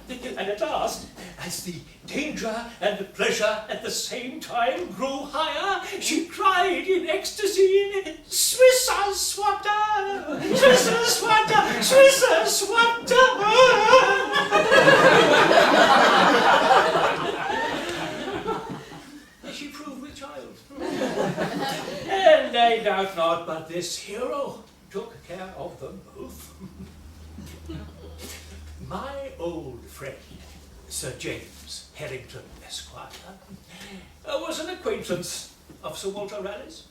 And at last, as the danger and the pleasure at the same time grew higher, she cried in ecstasy, "Swisser swatter, Swisser swatter, Swisser swatter." She proved with child. And I doubt not but this hero took care of them both. My old friend, Sir James Harrington, Esquire, was an acquaintance of Sir Walter Raleigh's.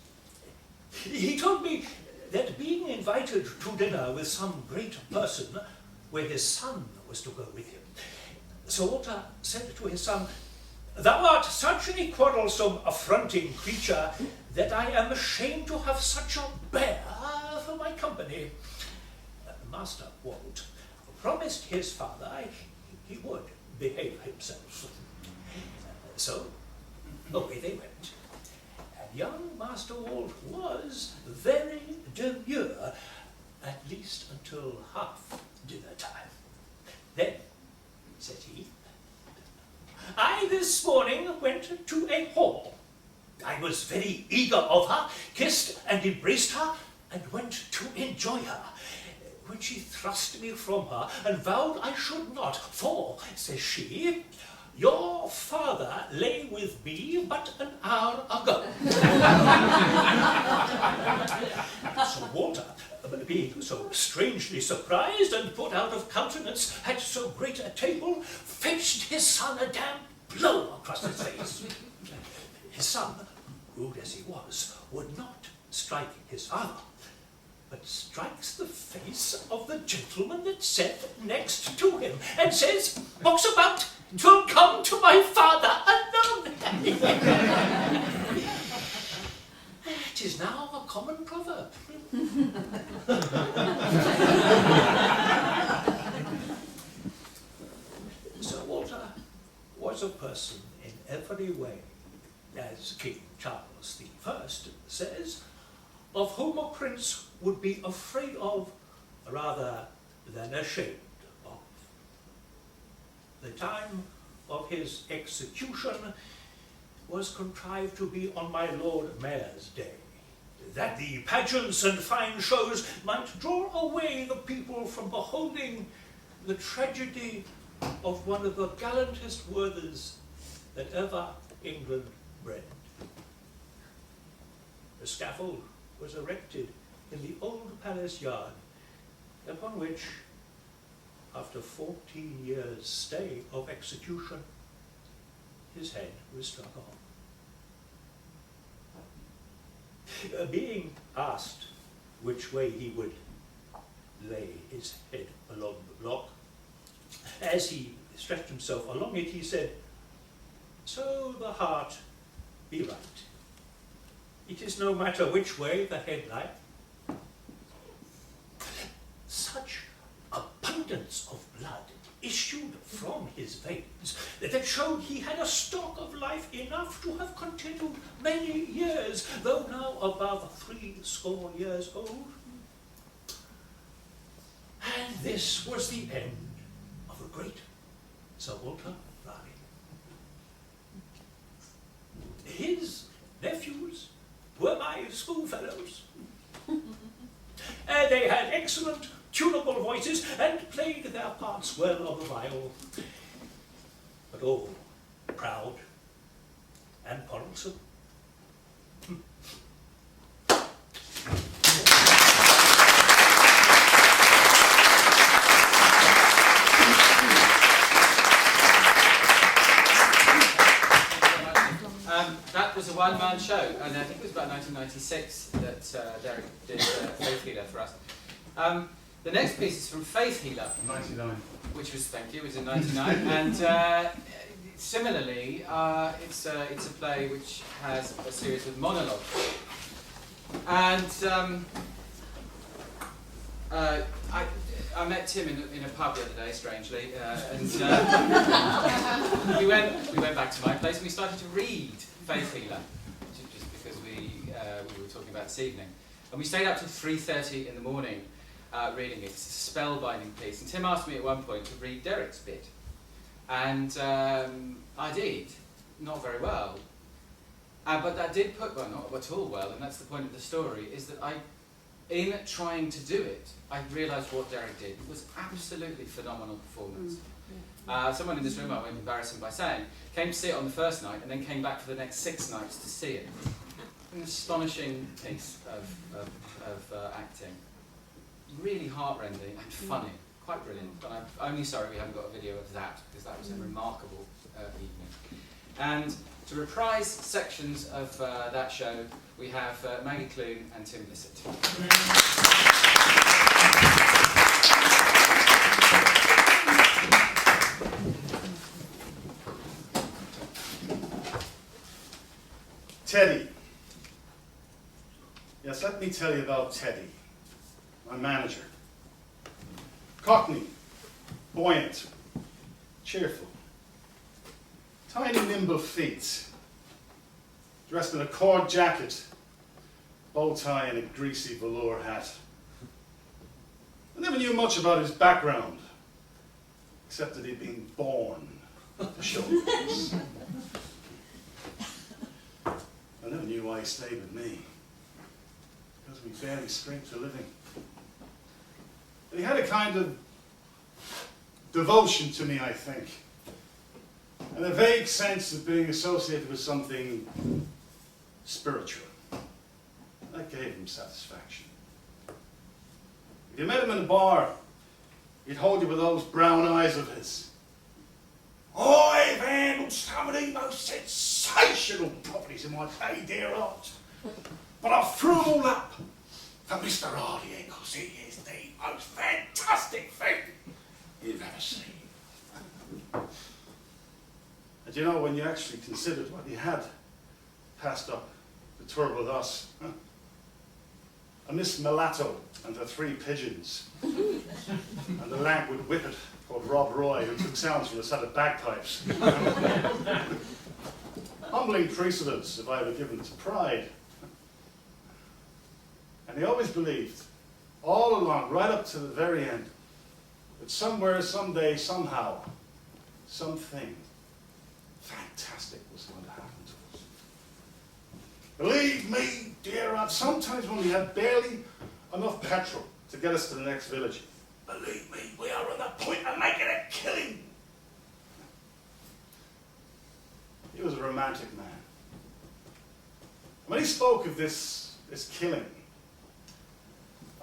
He told me that being invited to dinner with some great person, where his son was to go with him, Sir Walter said to his son, "Thou art such a quarrelsome, affronting creature, that I am ashamed to have such a bear for my company." Master Walt promised his father he would behave himself. So, away they went. And young Master Walt was very demure, at least until half dinner time. "Then," said he, "I this morning went to a hall. I was very eager of her, kissed and embraced her, and went to enjoy her, when she thrust me from her, and vowed I should not, for, says she, your father lay with me but an hour ago." Sir Walter, being so strangely surprised and put out of countenance at so great a table, fetched his son a damn blow across his face. His son, rude as he was, would not strike his father, but strikes the face of the gentleman that sat next to him, and says, "Box about, 'twill come to my father alone." It is now a common proverb. Sir Walter was a person in every way, as King Charles I says, of whom a prince would be afraid of rather than ashamed of. The time of his execution was contrived to be on my Lord Mayor's day, that the pageants and fine shows might draw away the people from beholding the tragedy of one of the gallantest worthies that ever England bred. The scaffold was erected in the old palace yard, upon which, after 14 years' stay of execution, his head was struck off. Being asked which way he would lay his head along the block, as he stretched himself along it, he said, "So the heart be right. It is no matter which way the head lie." Such abundance of blood issued from his veins that showed he had a stock of life enough to have continued many years, though now above 80 years old. And this was the end of great Sir Walter Raleigh. His nephews were my schoolfellows. They had excellent tunable voices and played their parts well on the viol, but all proud and quarrelsome. That was a one-man show, and I think it was about 1996 that Derek did Faith Healer for us. The next piece is from Faith Healer. 99. Which was, thank you, it was in 99. And similarly, it's a play which has a series of monologues. And I met Tim in a pub the other day, strangely, and we went back to my place and we started to read Faith Healer, just because we were talking about this evening. And we stayed up till 3:30 in the morning reading it. It's a spellbinding piece. And Tim asked me at one point to read Derek's bit. And I did, not very well. But that did put, well, not at all well, and that's the point of the story, is that in trying to do it, I realised what Derek did. It was absolutely phenomenal performance. Someone in this room, I won't embarrass him by saying, came to see it on the first night and then came back for the next 6 nights to see it. An astonishing piece of acting. Really heartrending and funny. Quite brilliant. But I'm only sorry we haven't got a video of that, because that was a remarkable evening. And to reprise sections of that show, we have Maggie Clune and Tim Bissett. Teddy. Yes, let me tell you about Teddy, my manager. Cockney, buoyant, cheerful, tiny nimble feet, dressed in a cord jacket, bow tie and a greasy velour hat. I never knew much about his background, except that he'd been born to show this. I never knew why he stayed with me, because we barely scraped a living. But he had a kind of devotion to me, I think, and a vague sense of being associated with something spiritual. That gave him satisfaction. If you met him in a bar, he'd hold you with those brown eyes of his. I've handled some of the most sensational properties in my day, dear art, but I threw them all up for Mr. Hardy, because he is the most fantastic thing you've ever seen. And you know, when you actually considered what he had passed up the tour with us, a Miss Mulatto and her 3 pigeons, and the languid whippet called Rob Roy, who took sounds from a set of bagpipes. Humbling precedence if I were given to pride. And he always believed, all along, right up to the very end, that somewhere, someday, somehow, something fantastic was going to happen to us. Believe me, dear aunt, sometimes when we had barely enough petrol to get us to the next village, believe me, we are on the point of making a killing. He was a romantic man. When he spoke of this killing,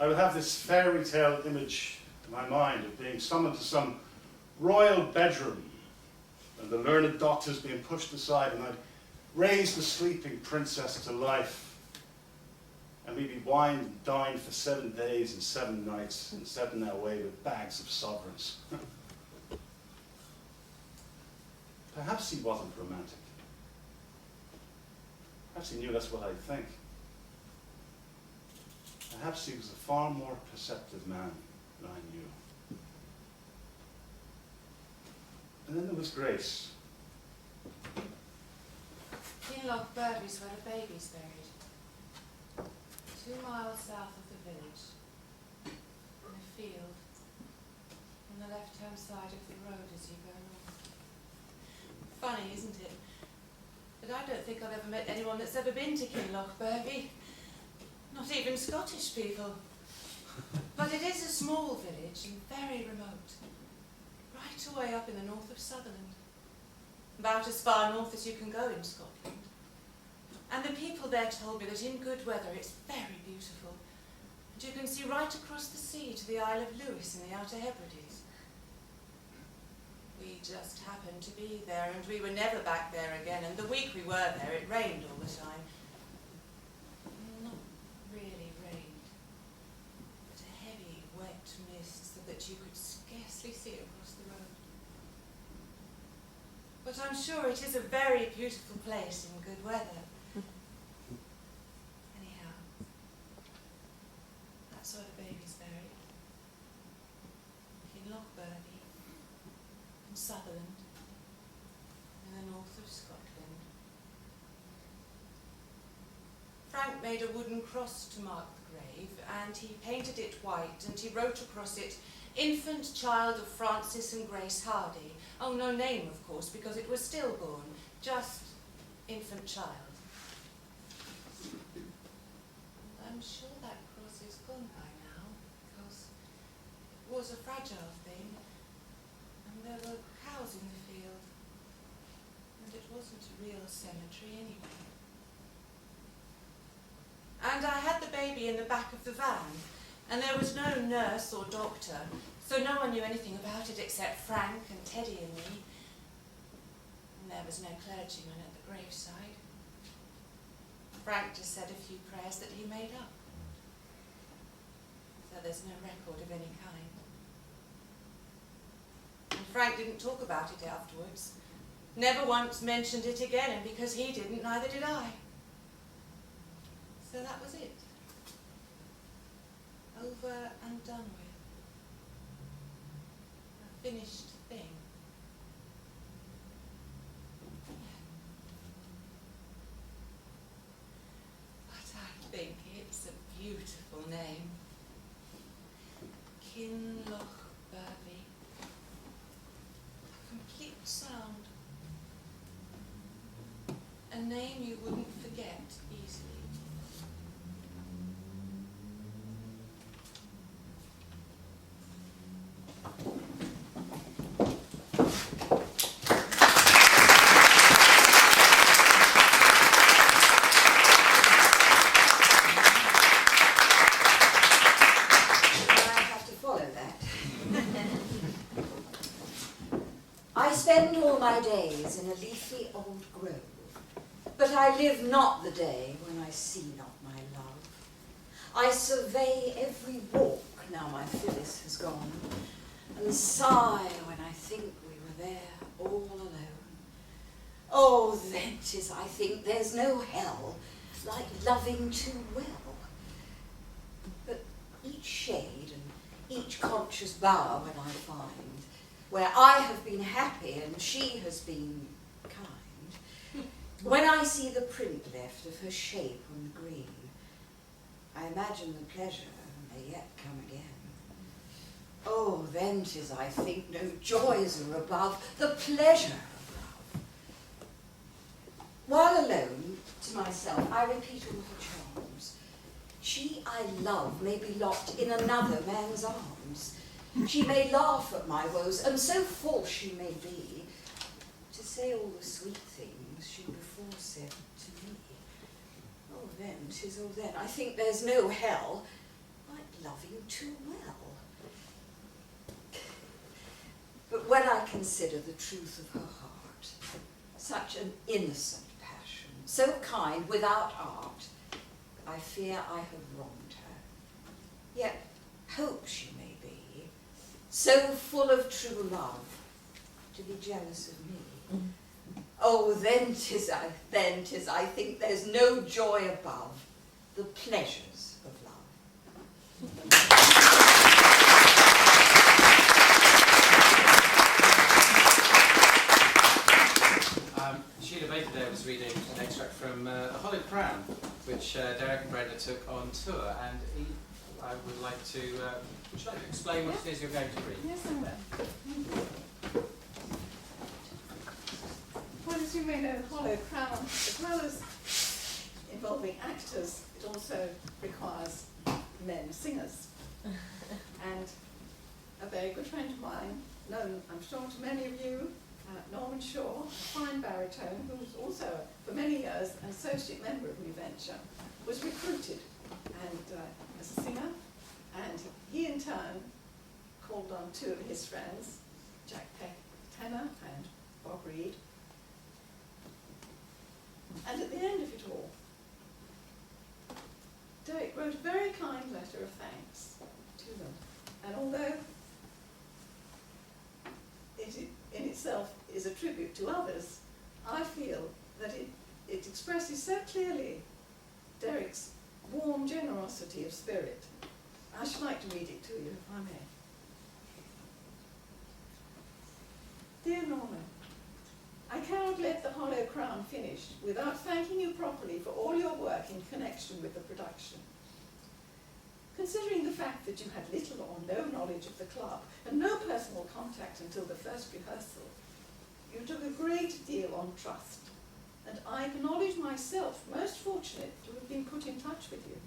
I would have this fairy tale image in my mind of being summoned to some royal bedroom and the learned doctors being pushed aside, and I'd raise the sleeping princess to life, and we'd be wined and dined for 7 days and 7 nights and sent away with bags of sovereigns. Perhaps he wasn't romantic. Perhaps he knew that's what I'd think. Perhaps he was a far more perceptive man than I knew. And then there was Grace. Kinloch Burby's where the baby's buried. 2 miles south of the village. In a field. On the left-hand side of the road as you go north. Funny, isn't it? But I don't think I've ever met anyone that's ever been to Kinlochbervie. Not even Scottish people. But it is a small village and very remote. Right away up in the north of Sutherland. About as far north as you can go in Scotland. And the people there told me that in good weather it's very beautiful. And you can see right across the sea to the Isle of Lewis in the Outer Hebrides. We just happened to be there, and we were never back there again, and the week we were there it rained all the time. Not really rained, but a heavy, wet mist so that you could scarcely see across the road. But I'm sure it is a very beautiful place in good weather. Anyhow, that's where the baby's buried. In Lochbervie, in Sutherland, in the north of Scotland. Frank made a wooden cross to mark the grave, and he painted it white, and he wrote across it, "Infant child of Francis and Grace Hardy." Oh, no name, of course, because it was stillborn, just infant child. I'm sure that cross is gone by now, because it was a fragile thing, and there were cows in the field, and it wasn't a real cemetery anyway. And I had the baby in the back of the van, and there was no nurse or doctor, so no one knew anything about it except Frank and Teddy and me. And there was no clergyman at the graveside. Frank just said a few prayers that he made up. So there's no record of any kind. And Frank didn't talk about it afterwards. Never once mentioned it again, and because he didn't, neither did I. So that was it. Over and done with. A finished thing. But I think it's a beautiful name. Kinlochbervie. A complete sound. A name you wouldn't forget easily. I spend all my days in a leafy old grove, but I live not the day when I see not my love. I survey every walk now my Phyllis has gone, and sigh when I think we were there all alone. Oh, then 'tis I think there's no hell like loving too well. But each shade and each conscious bower when I find, where I have been happy and she has been kind, when I see the print left of her shape on the green, I imagine the pleasure may yet come again. Oh, then 'tis I think no joys are above the pleasure of love. While alone to myself, I repeat all her charms. She I love may be locked in another man's arms. She may laugh at my woes, and so false she may be, to say all the sweet things she before said to me. Oh then, 'tis oh then, I think there's no hell like loving too well. But when I consider the truth of her heart, such an innocent passion, so kind without art, I fear I have wronged her. Yet hope she may be, so full of true love, to be jealous of me. Oh, then 'tis I think there's no joy above the pleasures of love. Sheila Baker there was reading an extract from The Hollow Crown, which Derek and Brenda took on tour, and I would like to, would you like to explain what it is you're going to read? Yes, I will. Well, as you may know, Hollow Crown, as well as involving actors, it also requires men singers. And a very good friend of mine, known, I'm sure, to many of you, Norman Shaw, a fine baritone, who was also, for many years, an associate member of New Venture, was recruited and as a singer, and he in turn called on two of his friends, Jack Peck, tenor, and Bob Reed. And at the end of it all, Derek wrote a very kind letter of thanks to them. And although it in itself is a tribute to others, I feel that it expresses so clearly Derek's warm generosity of spirit. I should like to read it to you, if I may. Dear Norman, I cannot let The Hollow Crown finish without thanking you properly for all your work in connection with the production. Considering the fact that you had little or no knowledge of the club and no personal contact until the first rehearsal, you took a great deal on trust, and I acknowledge myself most fortunate to have been put in touch with you.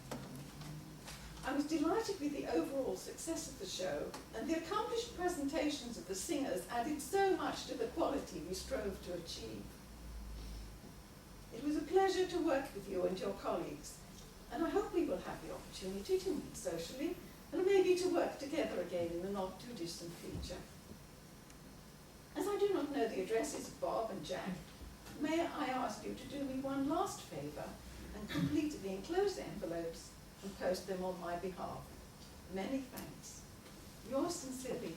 I was delighted with the overall success of the show, and the accomplished presentations of the singers added so much to the quality we strove to achieve. It was a pleasure to work with you and your colleagues, and I hope we will have the opportunity to meet socially and maybe to work together again in the not too distant future. As I do not know the addresses of Bob and Jack, may I ask you to do me one last favour and complete the enclosed envelopes and post them on my behalf. Many thanks. Yours sincerely,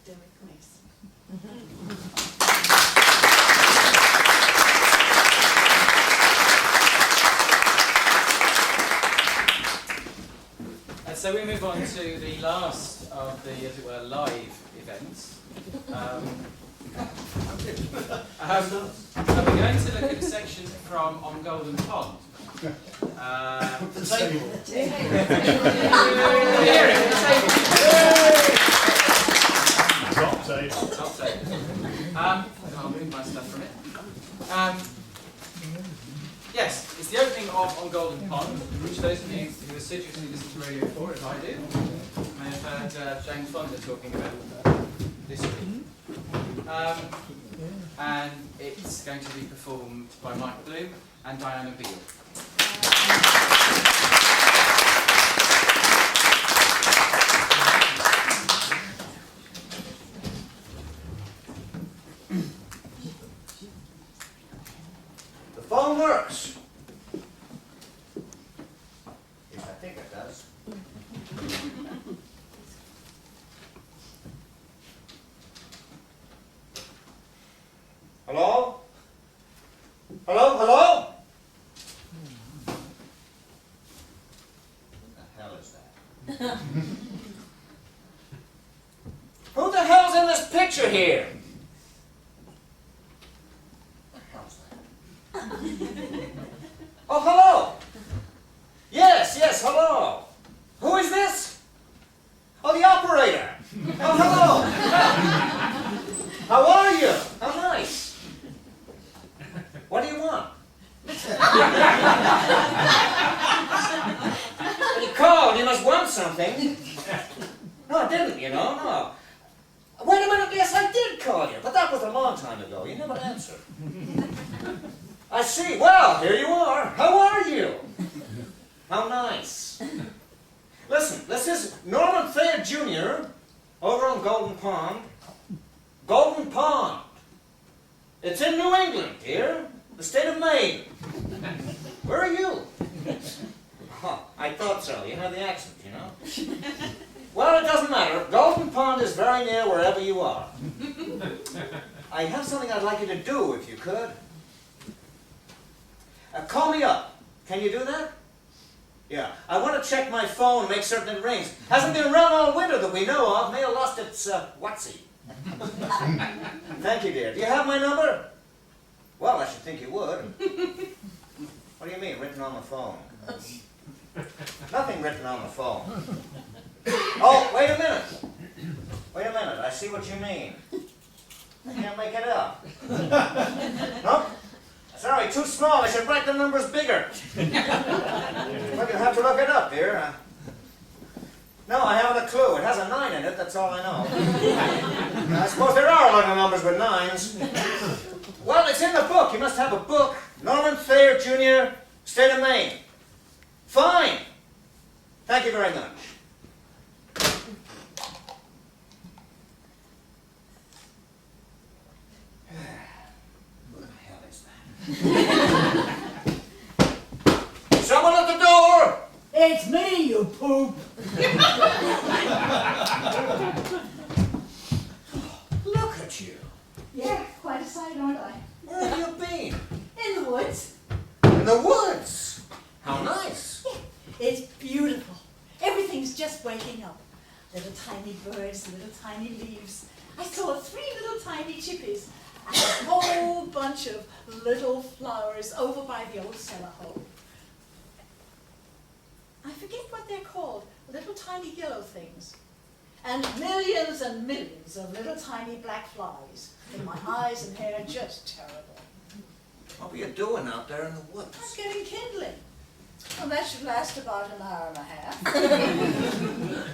Derek Mason. And so we move on to the last of the, as it were, live events. We're going to look at a section from On Golden Pond. The table. Top table. Top table. I'll move my stuff from it. Yes, it's the opening of On Golden Pond, which those of you who assiduously listen to Radio 4, as I do, may have heard James Fonda talking about this week. And it's going to be performed by Mike Bloom and Diana Beale. The phone works. Yes, I think it does. Hello? Hello? Hello? What the hell is that? Who the hell's in this picture here? Oh, hello. Yes, hello. Who is this? Oh, the operator. Oh, hello. How are you? How nice. What do you want? You called, you must want something. No, I didn't, you know, no. Wait a minute, yes, I did call you, but that was a long time ago. You never answered. I see. Well, here you are. How are you? How nice. Listen, this is Norman Thayer Jr. over on Golden Pond. Golden Pond. It's in New England, dear. The state of Maine. Where are you? Oh, I thought so. You have the accent, you know. Well, it doesn't matter. Golden Pond is very near wherever you are. I have something I'd like you to do, if you could. Call me up. Can you do that? Yeah. I want to check my phone and make certain it rings. Hasn't been around all winter that we know of. May have lost its whatsy. Thank you, dear. Do you have my number? Well, I should think you would. What do you mean, written on the phone? Nothing written on the phone. Oh, wait a minute. Wait a minute, I see what you mean. I can't make it out. Nope. Sorry, too small. I should write the numbers bigger. Well, you'll have to look it up, dear. No, I haven't a clue. It has a 9 in it, that's all I know. I suppose there are a lot of numbers with 9s. Well, it's in the book. You must have a book. Norman Thayer, Jr., State of Maine. Fine. Thank you very much. Who the hell is that? Someone at the door! It's me, you poop! Look at you. Yeah, quite a sight, aren't I? Where have you been? In the woods. In the woods? How nice. Yeah, it's beautiful. Everything's just waking up. Little tiny birds, little tiny leaves. I saw 3 little tiny chippies and a whole bunch of little flowers over by the old cellar hole. I forget what they're called, little tiny yellow things. And millions of little tiny black flies in my eyes and hair, just terrible. What were you doing out there in the woods? I was getting kindling. Well, that should last about an hour and a half. Gonna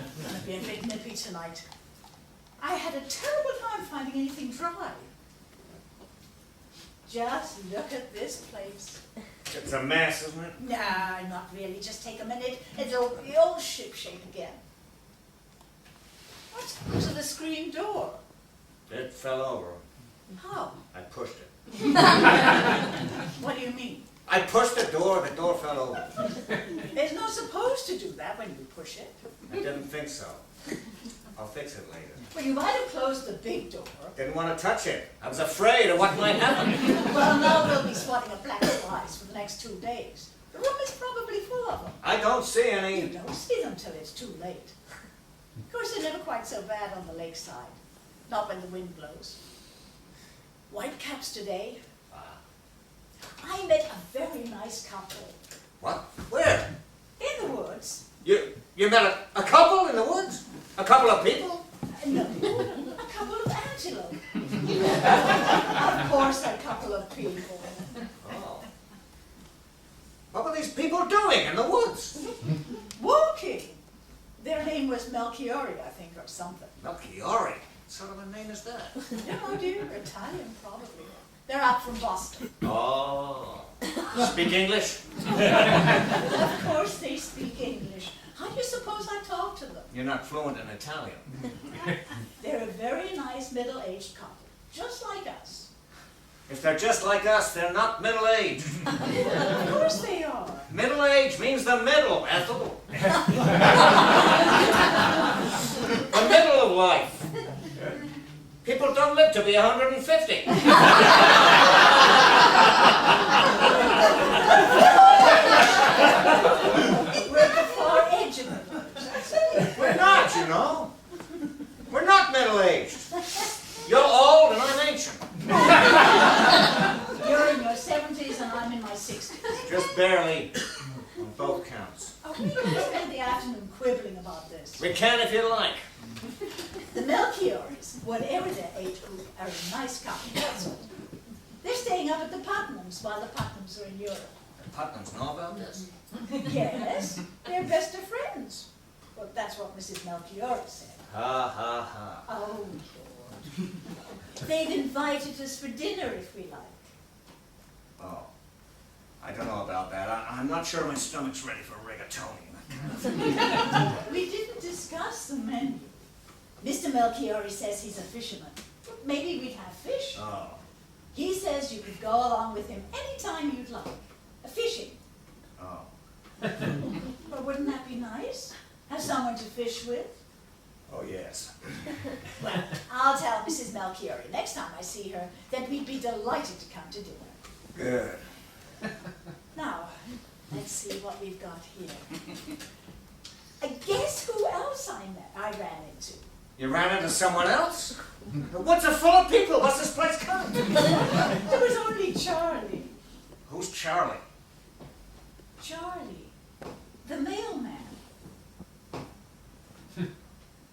be a bit nippy tonight. I had a terrible time finding anything dry. Just look at this place. It's a mess, isn't it? Nah, not really. Just take a minute. It'll be all shipshape again. What's happened to the screen door? It fell over. How? I pushed it. What do you mean? I pushed the door fell over. It's not supposed to do that when you push it. I didn't think so. I'll fix it later. Well, you might have closed the big door. Didn't want to touch it. I was afraid of what might happen. Well, now we'll be swatting at black flies for the next 2 days. The room is probably full of them. I don't see any. You don't see them till it's too late. Of course, they're never quite so bad on the lakeside. Not when the wind blows. Whitecaps today. I met a very nice couple. What? Where? In the woods. You met a couple in the woods? A couple of people? No, a couple of antelope. Of course, a couple of people. Oh. What were these people doing in the woods? Walking. Their name was Melchiori, I think, or something. Melchiori? What sort of a name is that? No, dear, Italian, probably. They're up from Boston. Oh. Speak English? Of course they speak English. How do you suppose I talk to them? You're not fluent in Italian. They're a very nice middle-aged couple, just like us. If they're just like us, they're not middle-aged. Of course they are. Middle age means the middle, Ethel. The middle of life. People don't live to be 150. We're at the far edge of it. We're not, you know. We're not middle-aged. You're old and I'm ancient. You're in your 70s and I'm in my 60s. Just barely, on both counts. Oh, we can spend the afternoon quibbling about this. We can if you like. The Melchiors, whatever their age group, are a nice couple. That's all. They're staying up at the Putnams while the Putnams are in Europe. The Putnams know about this? Yes, they're best of friends. Well, that's what Mrs. Melchior said. Ha, ha, ha. Oh, Lord. They've invited us for dinner if we like. Oh. I don't know about that. I'm not sure my stomach's ready for rigatoni. We didn't discuss the menu. Mr. Melchiori says he's a fisherman. Maybe we'd have fish. Oh. He says you could go along with him anytime you'd like. Fishing. Oh. Well, wouldn't that be nice? Have someone to fish with? Oh, yes. Well, I'll tell Mrs. Melchiori next time I see her that we'd be delighted to come to dinner. Good. Now, let's see what we've got here. Guess who else I ran into? You ran into someone else? What's it full of people? What's this place called? There was only Charlie. Who's Charlie? Charlie. The mailman.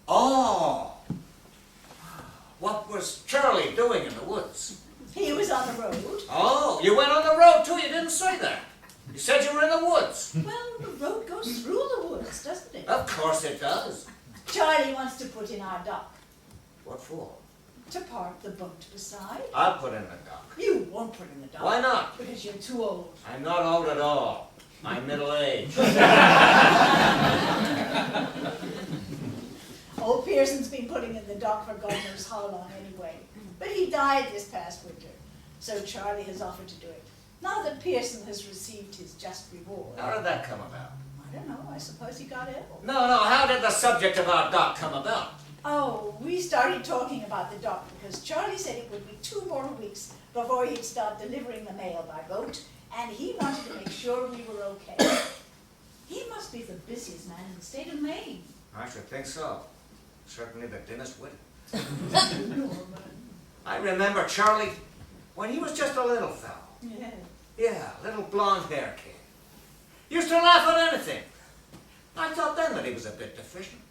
Oh! What was Charlie doing in the woods? He was on the road. Oh, you went on the road too, you didn't say that. You said you were in the woods. Well, the road goes through the woods, doesn't it? Of course it does. Charlie wants to put in our dock. What for? To park the boat beside. I'll put in the dock. You won't put in the dock. Why not? Because you're too old. I'm not old at all. I'm middle-aged. Old Pearson's been putting in the dock for God knows how long anyway. But he died this past winter, so Charlie has offered to do it. Now that Pearson has received his just reward. How did that come about? I don't know, I suppose he got ill. No, how did the subject of our dock come about? Oh, we started talking about the dock because Charlie said it would be 2 more weeks before he'd start delivering the mail by boat, and he wanted to make sure we were okay. He must be the busiest man in the state of Maine. I should think so. Certainly the dimmest witted. I remember Charlie when he was just a little fellow. Yeah. Yeah, little blonde-haired kid. Used to laugh at anything. I thought then that he was a bit deficient.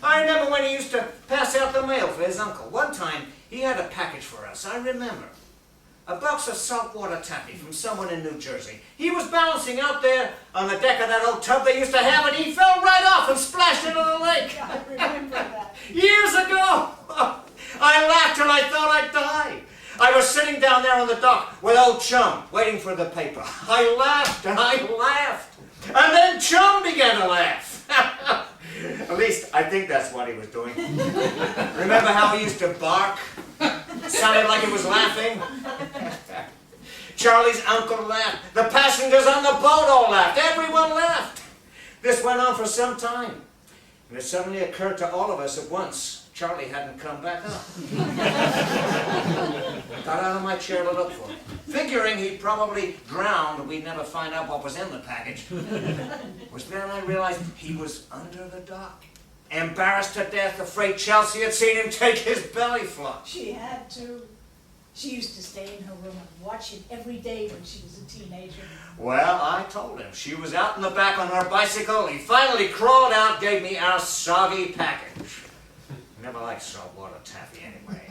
I remember when he used to pass out the mail for his uncle. One time, he had a package for us, I remember. A box of saltwater taffy from someone in New Jersey. He was balancing out there on the deck of that old tub they used to have, and he fell right off and splashed into the lake. I remember that. Years ago! I laughed till I thought I'd die. I was sitting down there on the dock with old Chum, waiting for the paper. I laughed and I laughed. And then Chum began to laugh. At least, I think that's what he was doing. Remember how he used to bark? Sounded like he was laughing. Charlie's uncle laughed. The passengers on the boat all laughed. Everyone laughed. This went on for some time. And it suddenly occurred to all of us at once. Charlie hadn't come back up. Got out of my chair to look for him, figuring he'd probably drowned and we'd never find out what was in the package. It was then I realized he was under the dock, embarrassed to death, afraid Chelsea had seen him take his belly flop. She had to. She used to stay in her room and watch him every day when she was a teenager. Well, I told him. She was out in the back on her bicycle. He finally crawled out, gave me our soggy package. Never liked saltwater taffy anyway.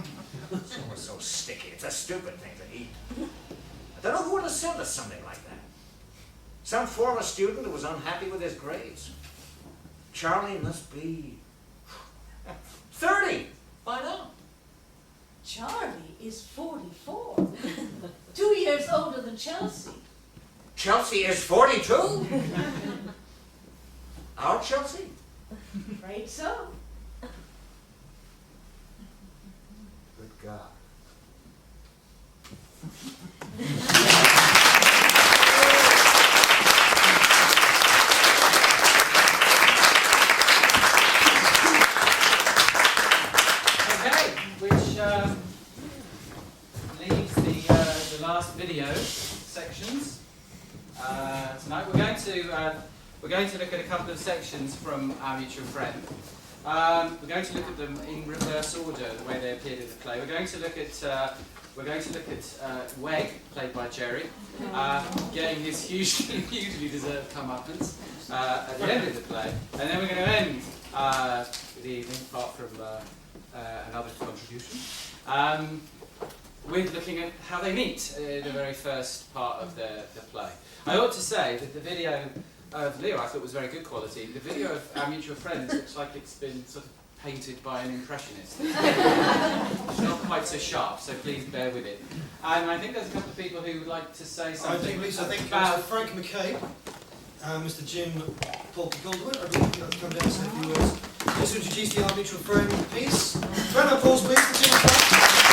It's always so sticky. It's a stupid thing to eat. I don't know who would have sent us something like that. Some former student who was unhappy with his grades. Charlie must be 30 by now. Charlie is 44. 2 years older than Chelsea. Chelsea is 42? Our Chelsea? Afraid so. Good God. Okay, which leaves the last video sections. Tonight we're going to look at a couple of sections from Our Mutual Friend. We're going to look at them in reverse order, the way they appeared in the play. We're going to look at Weg, played by Jerry, getting his hugely deserved comeuppance at the end of the play, and then we're going to end the evening, apart from another contribution, with looking at how they meet in the very first part of the play. I ought to say that the video of Leo I thought was very good quality. The video of Our Mutual Friends looks like it's been sort of painted by an impressionist. It's not quite so sharp, so please bear with it. And I think there's a couple of people who would like to say something. I think about Mr. Frank McKay, Mr. Jim Paul Goldwyn, I believe you'd like to come down and say a few words. Just to introduce the Our Mutual Friend piece. Round of applause, please, for Jim and Frank.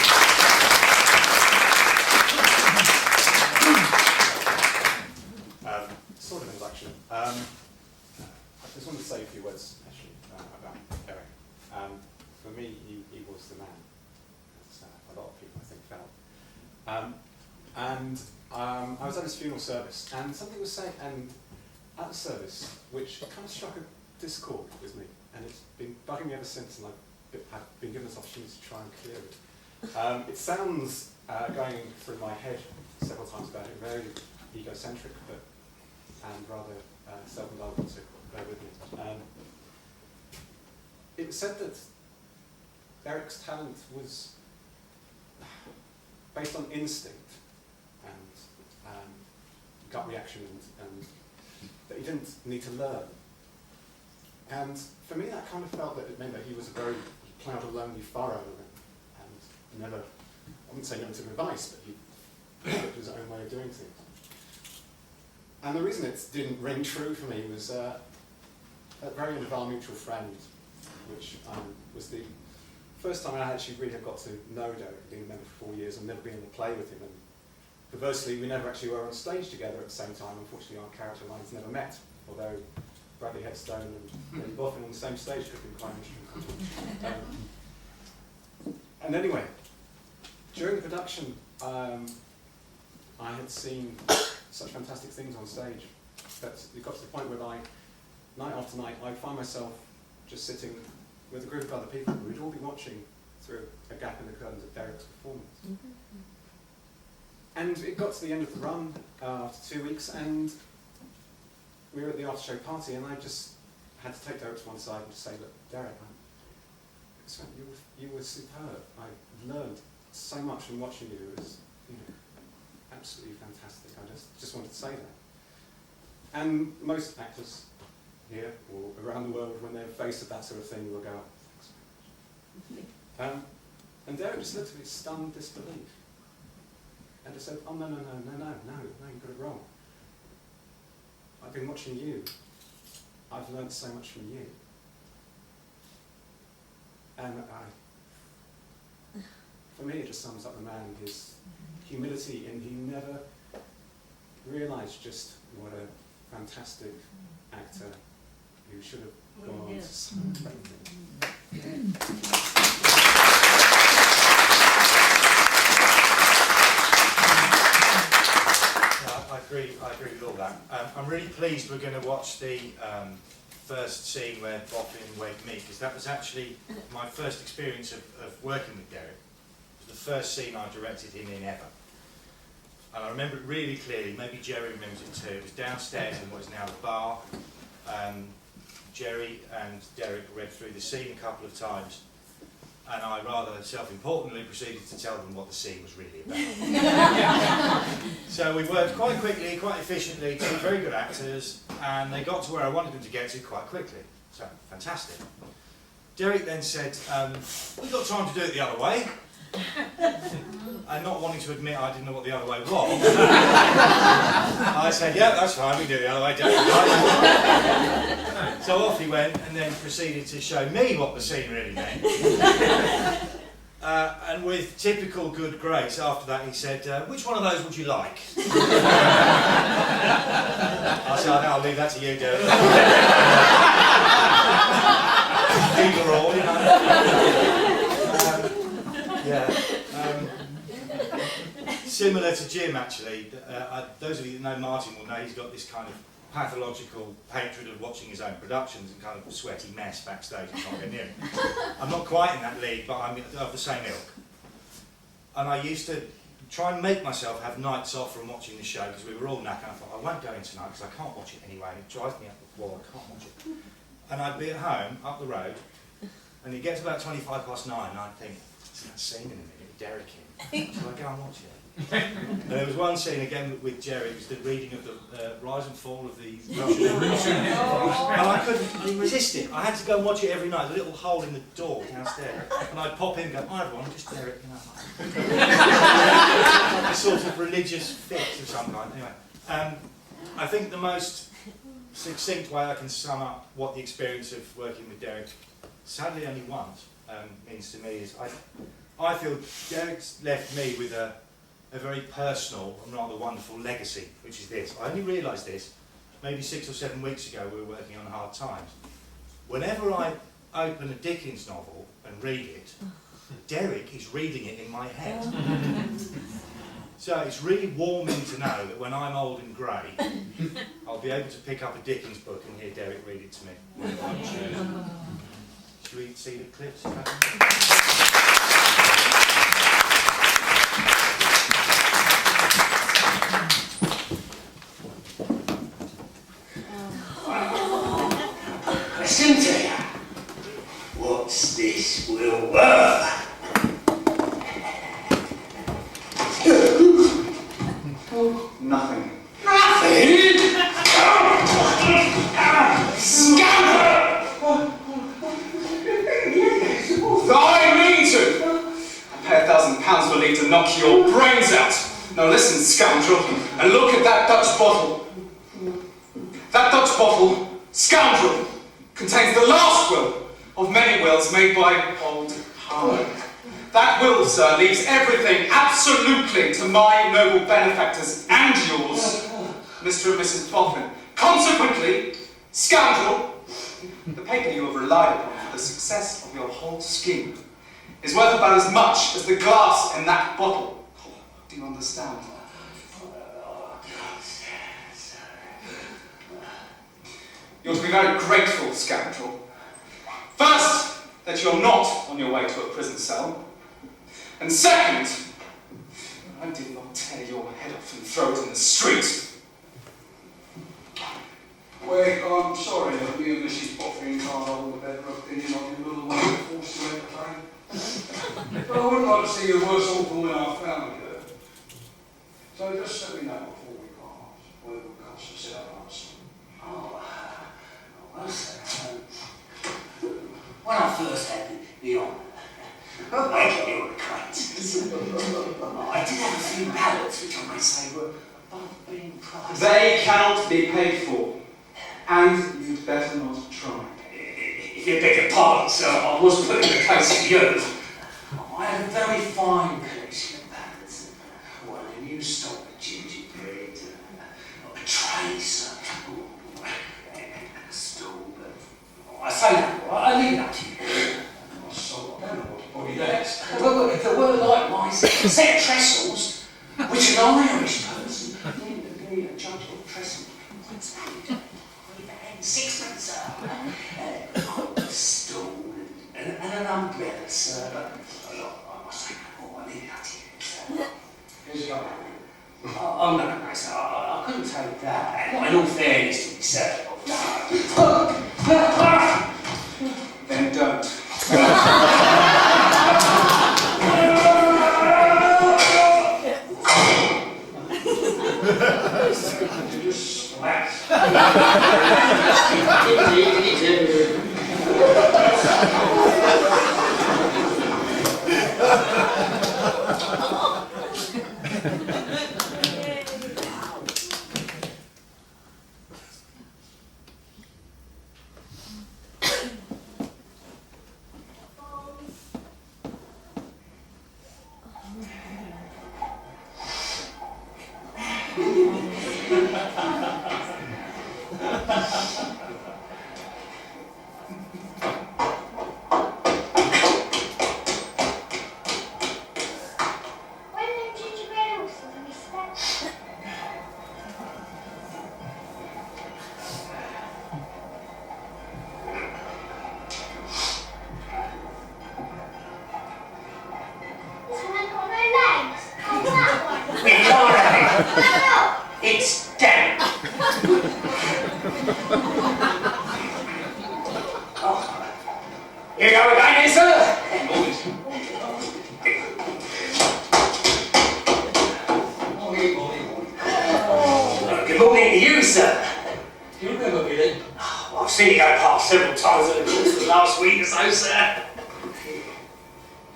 Sort of introduction. I just wanted to say a few words, actually, about Eric. For me, he was the man, as a lot of people, I think, felt. I was at his funeral service, and something was said at the service, which kind of struck a discord with me, and it's been bugging me ever since, and I've been given this opportunity to try and clear it. It sounds, going through my head several times about it, very egocentric, and rather self-indulgent, so bear with me. It was said that Derek's talent was based on instinct and gut reaction, and that he didn't need to learn. And for me, that kind of felt that it meant that he plowed a lonely furrow and never, I wouldn't say never took advice, but he developed his own way of doing things. And the reason it didn't ring true for me was at the very end of our mutual friend, which was the first time I actually really got to know Derek, being a member for 4 years and never been in a play with him. And perversely, we never actually were on stage together at the same time. Unfortunately, our character lines never met, although Bradley Headstone and Lady Boffin on the same stage could have been quite interesting. And anyway, during the production, I had seen such fantastic things on stage that it got to the point where night after night, I'd find myself just sitting with a group of other people who would all be watching through a gap in the curtains of Derek's performance. And it got to the end of the run after 2 weeks, and we were at the after-show party, and I just had to take Derek to one side and just say, look, Derek, you were superb. I learned so much from watching you. It was, absolutely fantastic. I just wanted to say that. And most actors here or around the world, when they're faced with that sort of thing, will go, thanks very much. And Derek just looked at me in stunned disbelief. And just said, oh, no, you got it wrong. I've been watching you. I've learned so much from you. And for me, it just sums up the man, his humility, and he never realised just what a fantastic actor who should have gone on to so great things. I agree with all that. I'm really pleased we're going to watch the first scene where Boffin wake me, because that was actually my first experience of working with Derek. It was the first scene I directed him in ever. And I remember it really clearly, maybe Jerry remembers it too. It was downstairs in what is now the bar. Jerry and Derek read through the scene a couple of times, and I rather self-importantly proceeded to tell them what the scene was really about. So we worked quite quickly, quite efficiently, two very good actors, and they got to where I wanted them to get to quite quickly. So, fantastic. Derek then said, we've got time to do it the other way. And not wanting to admit I didn't know what the other way was, I said, yeah, that's fine, we can do it the other way, Derek. So off he went, and then proceeded to show me what the scene really meant. And with typical good grace, after that he said, which one of those would you like? I said, I'll leave that to you, Derek. Either or, you know. Similar to Jim, actually. Those of you that know Martin will know he's got this kind of pathological hatred of watching his own productions and kind of a sweaty mess backstage and can't get near him. I'm not quite in that league, but I'm of the same ilk. And I used to try and make myself have nights off from watching the show, because we were all knackered. I thought, I won't go in tonight because I can't watch it anyway, and it drives me up the wall, I can't watch it. And I'd be at home, up the road, and it gets about 9:25, and I'd think, it's that scene in a minute, Derek in. So I'd go and watch it. And there was one scene again with Jerry, it was the reading of the Rise and Fall of the Russian Empire. And I couldn't resist it. I had to go and watch it every night, a little hole in the door downstairs. And I'd pop in and go, hi everyone, I'm just Derek, you know. Like a sort of religious fix of some kind. Anyway, I think the most succinct way I can sum up what the experience of working with Derek, sadly only once, means to me is I feel Derek's left me with a very personal and rather wonderful legacy, which is this. I only realised this maybe 6 or 7 weeks ago. We were working on Hard Times. Whenever I open a Dickens novel and read it, Derek is reading it in my head. So it's really warming to know that when I'm old and grey, I'll be able to pick up a Dickens book and hear Derek read it to me. Should we see the clips? Middle Earth. Nothing. Nothing? Scoundrel! I mean to! I pay £1,000 for leave to knock your brains out. Now listen, scoundrel, and look at that Dutch bottle. That Dutch bottle, scoundrel, contains the last will of many wills made by old Harlow. That will, sir, leaves everything absolutely to my noble benefactors and yours, Mr. and Mrs. Boffin. Consequently, scoundrel, the paper you have relied upon for the success of your whole scheme is worth about as much as the glass in that bottle. Do you understand? You ought to be very grateful, scoundrel. First, that you're not on your way to a prison cell. And second, I did not tear your head off and throw it in the street. Well, I'm sorry that me and Mrs. Boffin can't hold a better opinion of your little one forced to entertain. But I wouldn't like to see you worse off than when I found you. So just let me know before we part what it would cost to set up us. Well, sir, when I first had the honour of making your acquaintance, I did have a few ballots which I might say were above being priced. They cannot be paid for, and you'd better not try. If you beg your pardon, sir, I was putting the case to you. I had a very fine collection of ballots. Well, a new stock of gingerbread, a trace, and a stool, but I say that, I leave it up to you. So I don't know what to body that. Well, if there were likewise a set of trestles, which an Irish person needed to be a judge of trestle once paid. Sixpence, sir. A stool and an umbrella, sir. But I must say, I leave it up to you, sir. Here's your Oh, no, sir. I couldn't take that. Not in all fairness to yourself. Then don't. It's damn. Here you go again, sir. Good morning to you, sir. Do you remember me then? Well, I've seen you go past several times over the course of the last week or so, sir.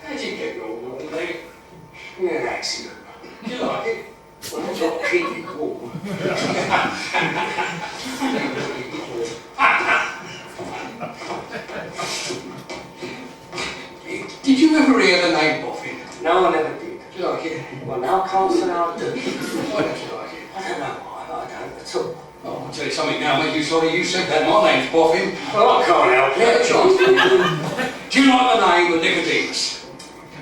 How did you get your warm leg? Yeah, an accident. Do you like it? Well, I've got to keep it warm. Did you ever hear the name Boffin? No, I never did. Do you like it? Well, now I can't say I do. Why don't you like it? I don't know why, but I don't at all. Oh, I'll tell you something now, mate. You sorry you said that. My name's Boffin. Well, I can't help it. Yeah, chance. Do you like the name of Nicodemus?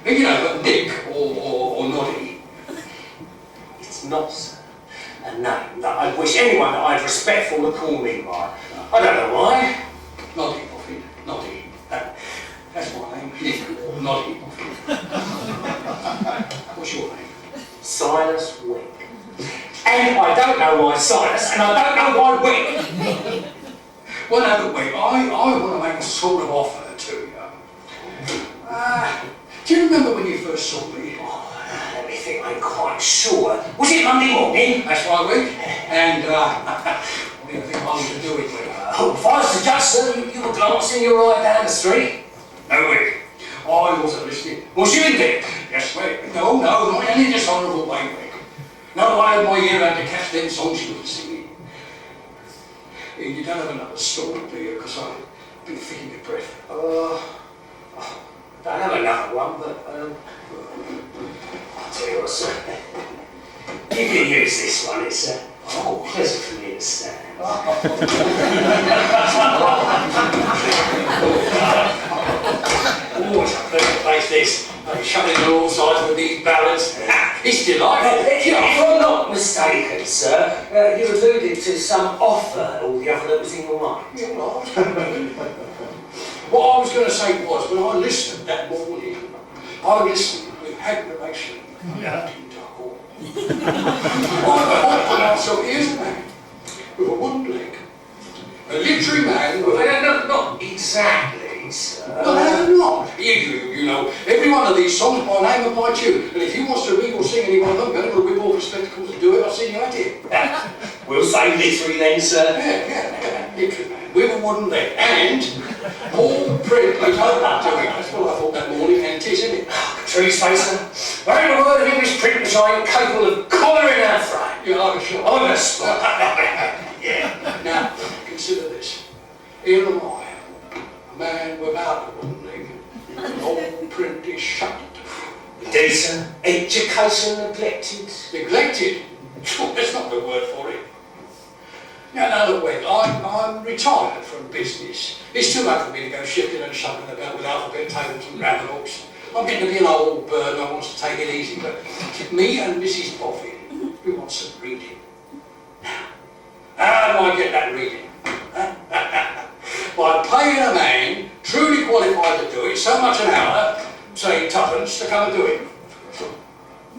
You know, but Nick or Noddy. It's not, sir, a name that I'd wish anyone that I'd respectful to call me by. I don't know why. Noddy, Boffin. Noddy. That's my name. Nick Noddy, Boffin. What's your name? Silas Wick. And I don't know why Silas, and I don't know why Wick. Well, now, look, mate, I want to make a sort of offer to you. remember when you first saw me? Let me think, I'm quite sure. Was it Monday morning? That's right, Wick. And what do you think I was to do with you? If I was to judge, sir, you were glancing your eye down the street. No, Wick. I wasn't listening. Was you indeed? Yes, Wick. No, not in any dishonourable way, Wick. No, I had my ear out to catch them songs you were singing. You don't have another story, do you? Because I've been thinking your breath. I don't have another one, but I'll tell you what, sir. You can use this one. It's a pleasure for me to stand. Always a pleasant place, this. Shutting on all sides with these ballads. It's delightful. If I'm not mistaken, sir, you alluded to some offer or the other that was in your mind. What I was going to say was, when I listened that morning, I listened with admiration. I thought to myself, here's a man with a wooden leg, a literary man with not exactly, sir. No, not. You know, every one of these songs by name and by tune. And if you want to read or sing any one of them, you're going to whip off a spectacles to do it. I've seen you at it. We'll say literary then, sir. Yeah, literary man with a wooden leg. And Paul Print, I told him to it. That's what I thought that morning, and 'tis, isn't it? True say, sir. There ain't a word of English print which I ain't capable of collaring our frame. Yeah, I'm sure. On the spot. Yeah. Now, consider this. Here am I, a man without a wooden leg. Old Print is shut. Indeed, sir. Education neglected. Neglected? That's not the word for it. Now, look, Wed, I'm retired from business. It's too much for me to go shifting and shuffling about with alphabet tables and rabbit hooks. I'm getting to be an old bird and I want to take it easy, but me and Mrs. Boffin, we want some reading. Now, how do I get that reading? By paying a man, truly qualified to do it, so much an hour, say twopence, to come and do it.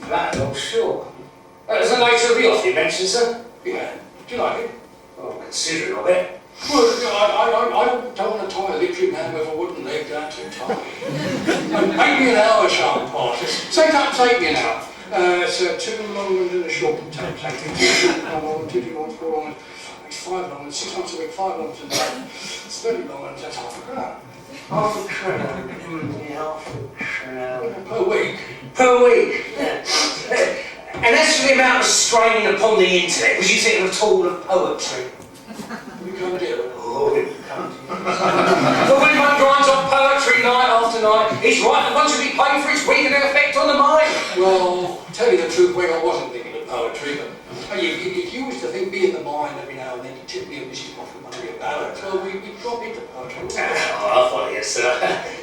That, I'm sure. That's the nature of the offer you mentioned, sir? Yeah. Do you like it? Oh, considering of it. Well, I don't want to tie a literary man with a wooden leg down too tight. Maybe an hour sharp part. Say me an hour. It's 2 long ones and a short one. Take 2 long ones, 2 long ones, 4 long ones. It's 5 long ones, 6 months a week, 5 long ones a day. It's 30 long ones, that's half a crown. Half a crown? Half a crown. Per week? Per week, yeah. And as for the amount of straining upon the intellect, was you thinking at all of poetry? We can't do it. Oh, we can't do it. But when one grinds on poetry night after night, it's right that one should be paid for its weakening effect on the mind. Well, tell you the truth, Wayne, I wasn't thinking of poetry, but if you was to think me in the mind every now and then to tip me and Mrs. Boffin might be a ballad, well, we'd drop into poetry. I follow you, sir.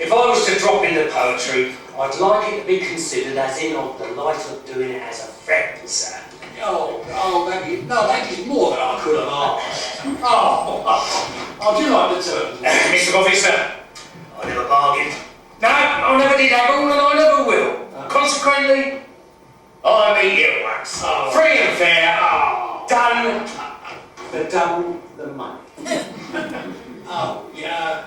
If I was to drop into poetry, I'd like it to be considered as in of the light of doing it as a friend, sir. That is more than I could have asked. Do you like the term? Mr. Boffin, sir, I never bargained. No, I never did haggle and I never will. Consequently, I meet you at once. Free and fair, done for double the money. Oh, yeah.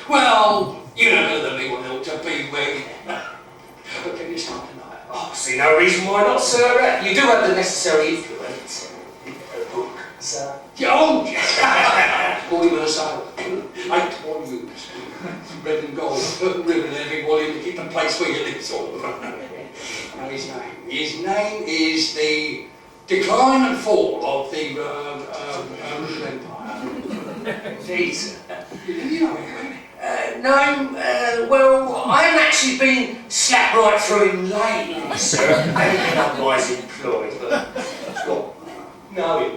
Well, you don't know the legal hill to be where. But can you start tonight? Oh, see no reason why not, sir. You do have the necessary influence. A book, sir. Oh, yes. Boy with a sail. 8 volumes. Red and gold, ribbon in every volume to keep the place where you live, sort of. Now, his name. His name is The Decline and Fall of the Roman Empire. Jeez. You know him, No, well, I haven't actually been slapped right through him lately, sir. I haven't been otherwise employed, but know him.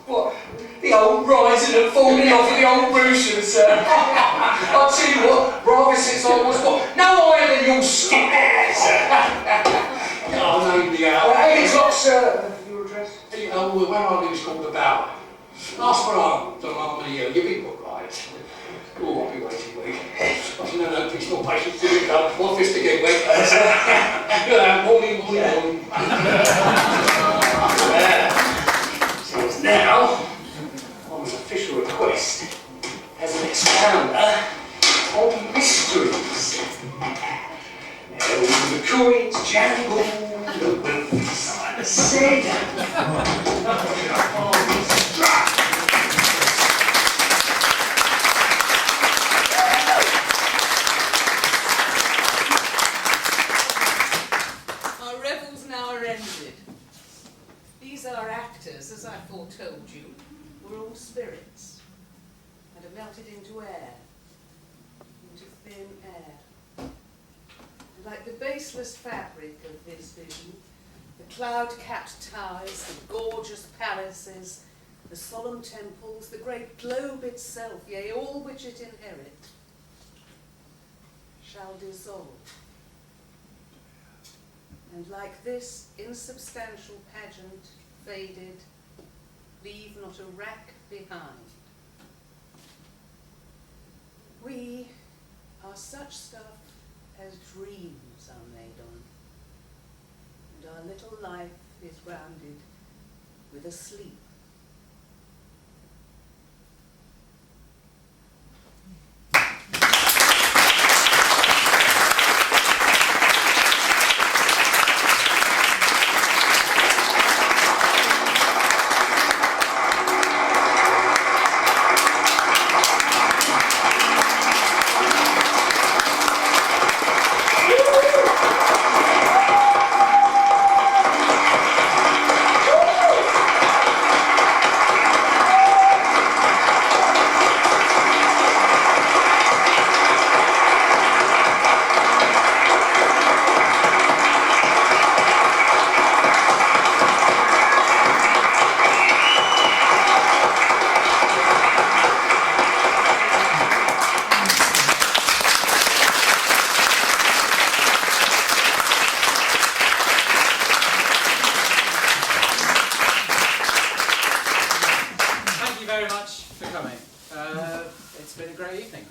What? The old rising and falling off of the old Brucian, sir. I'll tell you what, rather since I was no higher than your skip there, sir. I'll name the hour. 8 o'clock, sir. Your address? Where I live is called the Bower. Ask for Arnold, the Harmony. You'll be booked right. Oh, I'll be waiting, wait. No, please, no patience to be done. One fist again, wait. Morning. So now, on his official request, as an expounder of mysteries. The coins jangle, the whips are said. Our revels now are ended. These are actors, as I foretold you, were all spirits, and have melted into air, into thin air. And like the baseless fabric of this vision, the cloud-capped towers, the gorgeous palaces, the solemn temples, the great globe itself, yea, all which it inherit, shall dissolve. And like this insubstantial pageant faded, leave not a rack behind. We are such stuff as dreams are made on, and our little life is rounded with a sleep.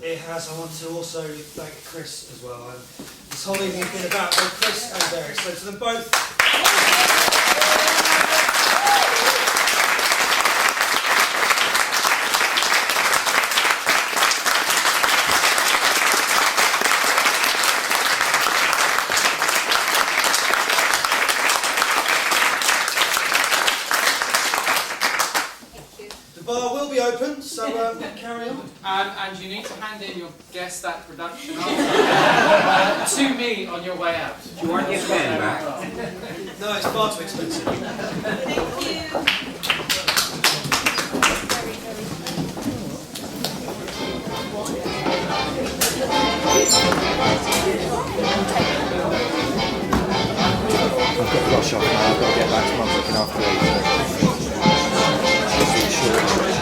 It has. I want to also thank Chris as well. This whole evening has been about both Chris and Derek. So to them both. The bar will be open, so carry on. And you need to hand in your guess that production after, to me on your way out. Do you want your pen back? No, it's far too expensive. Thank you. I've got to rush off now. I've got to get back to my booking after 8.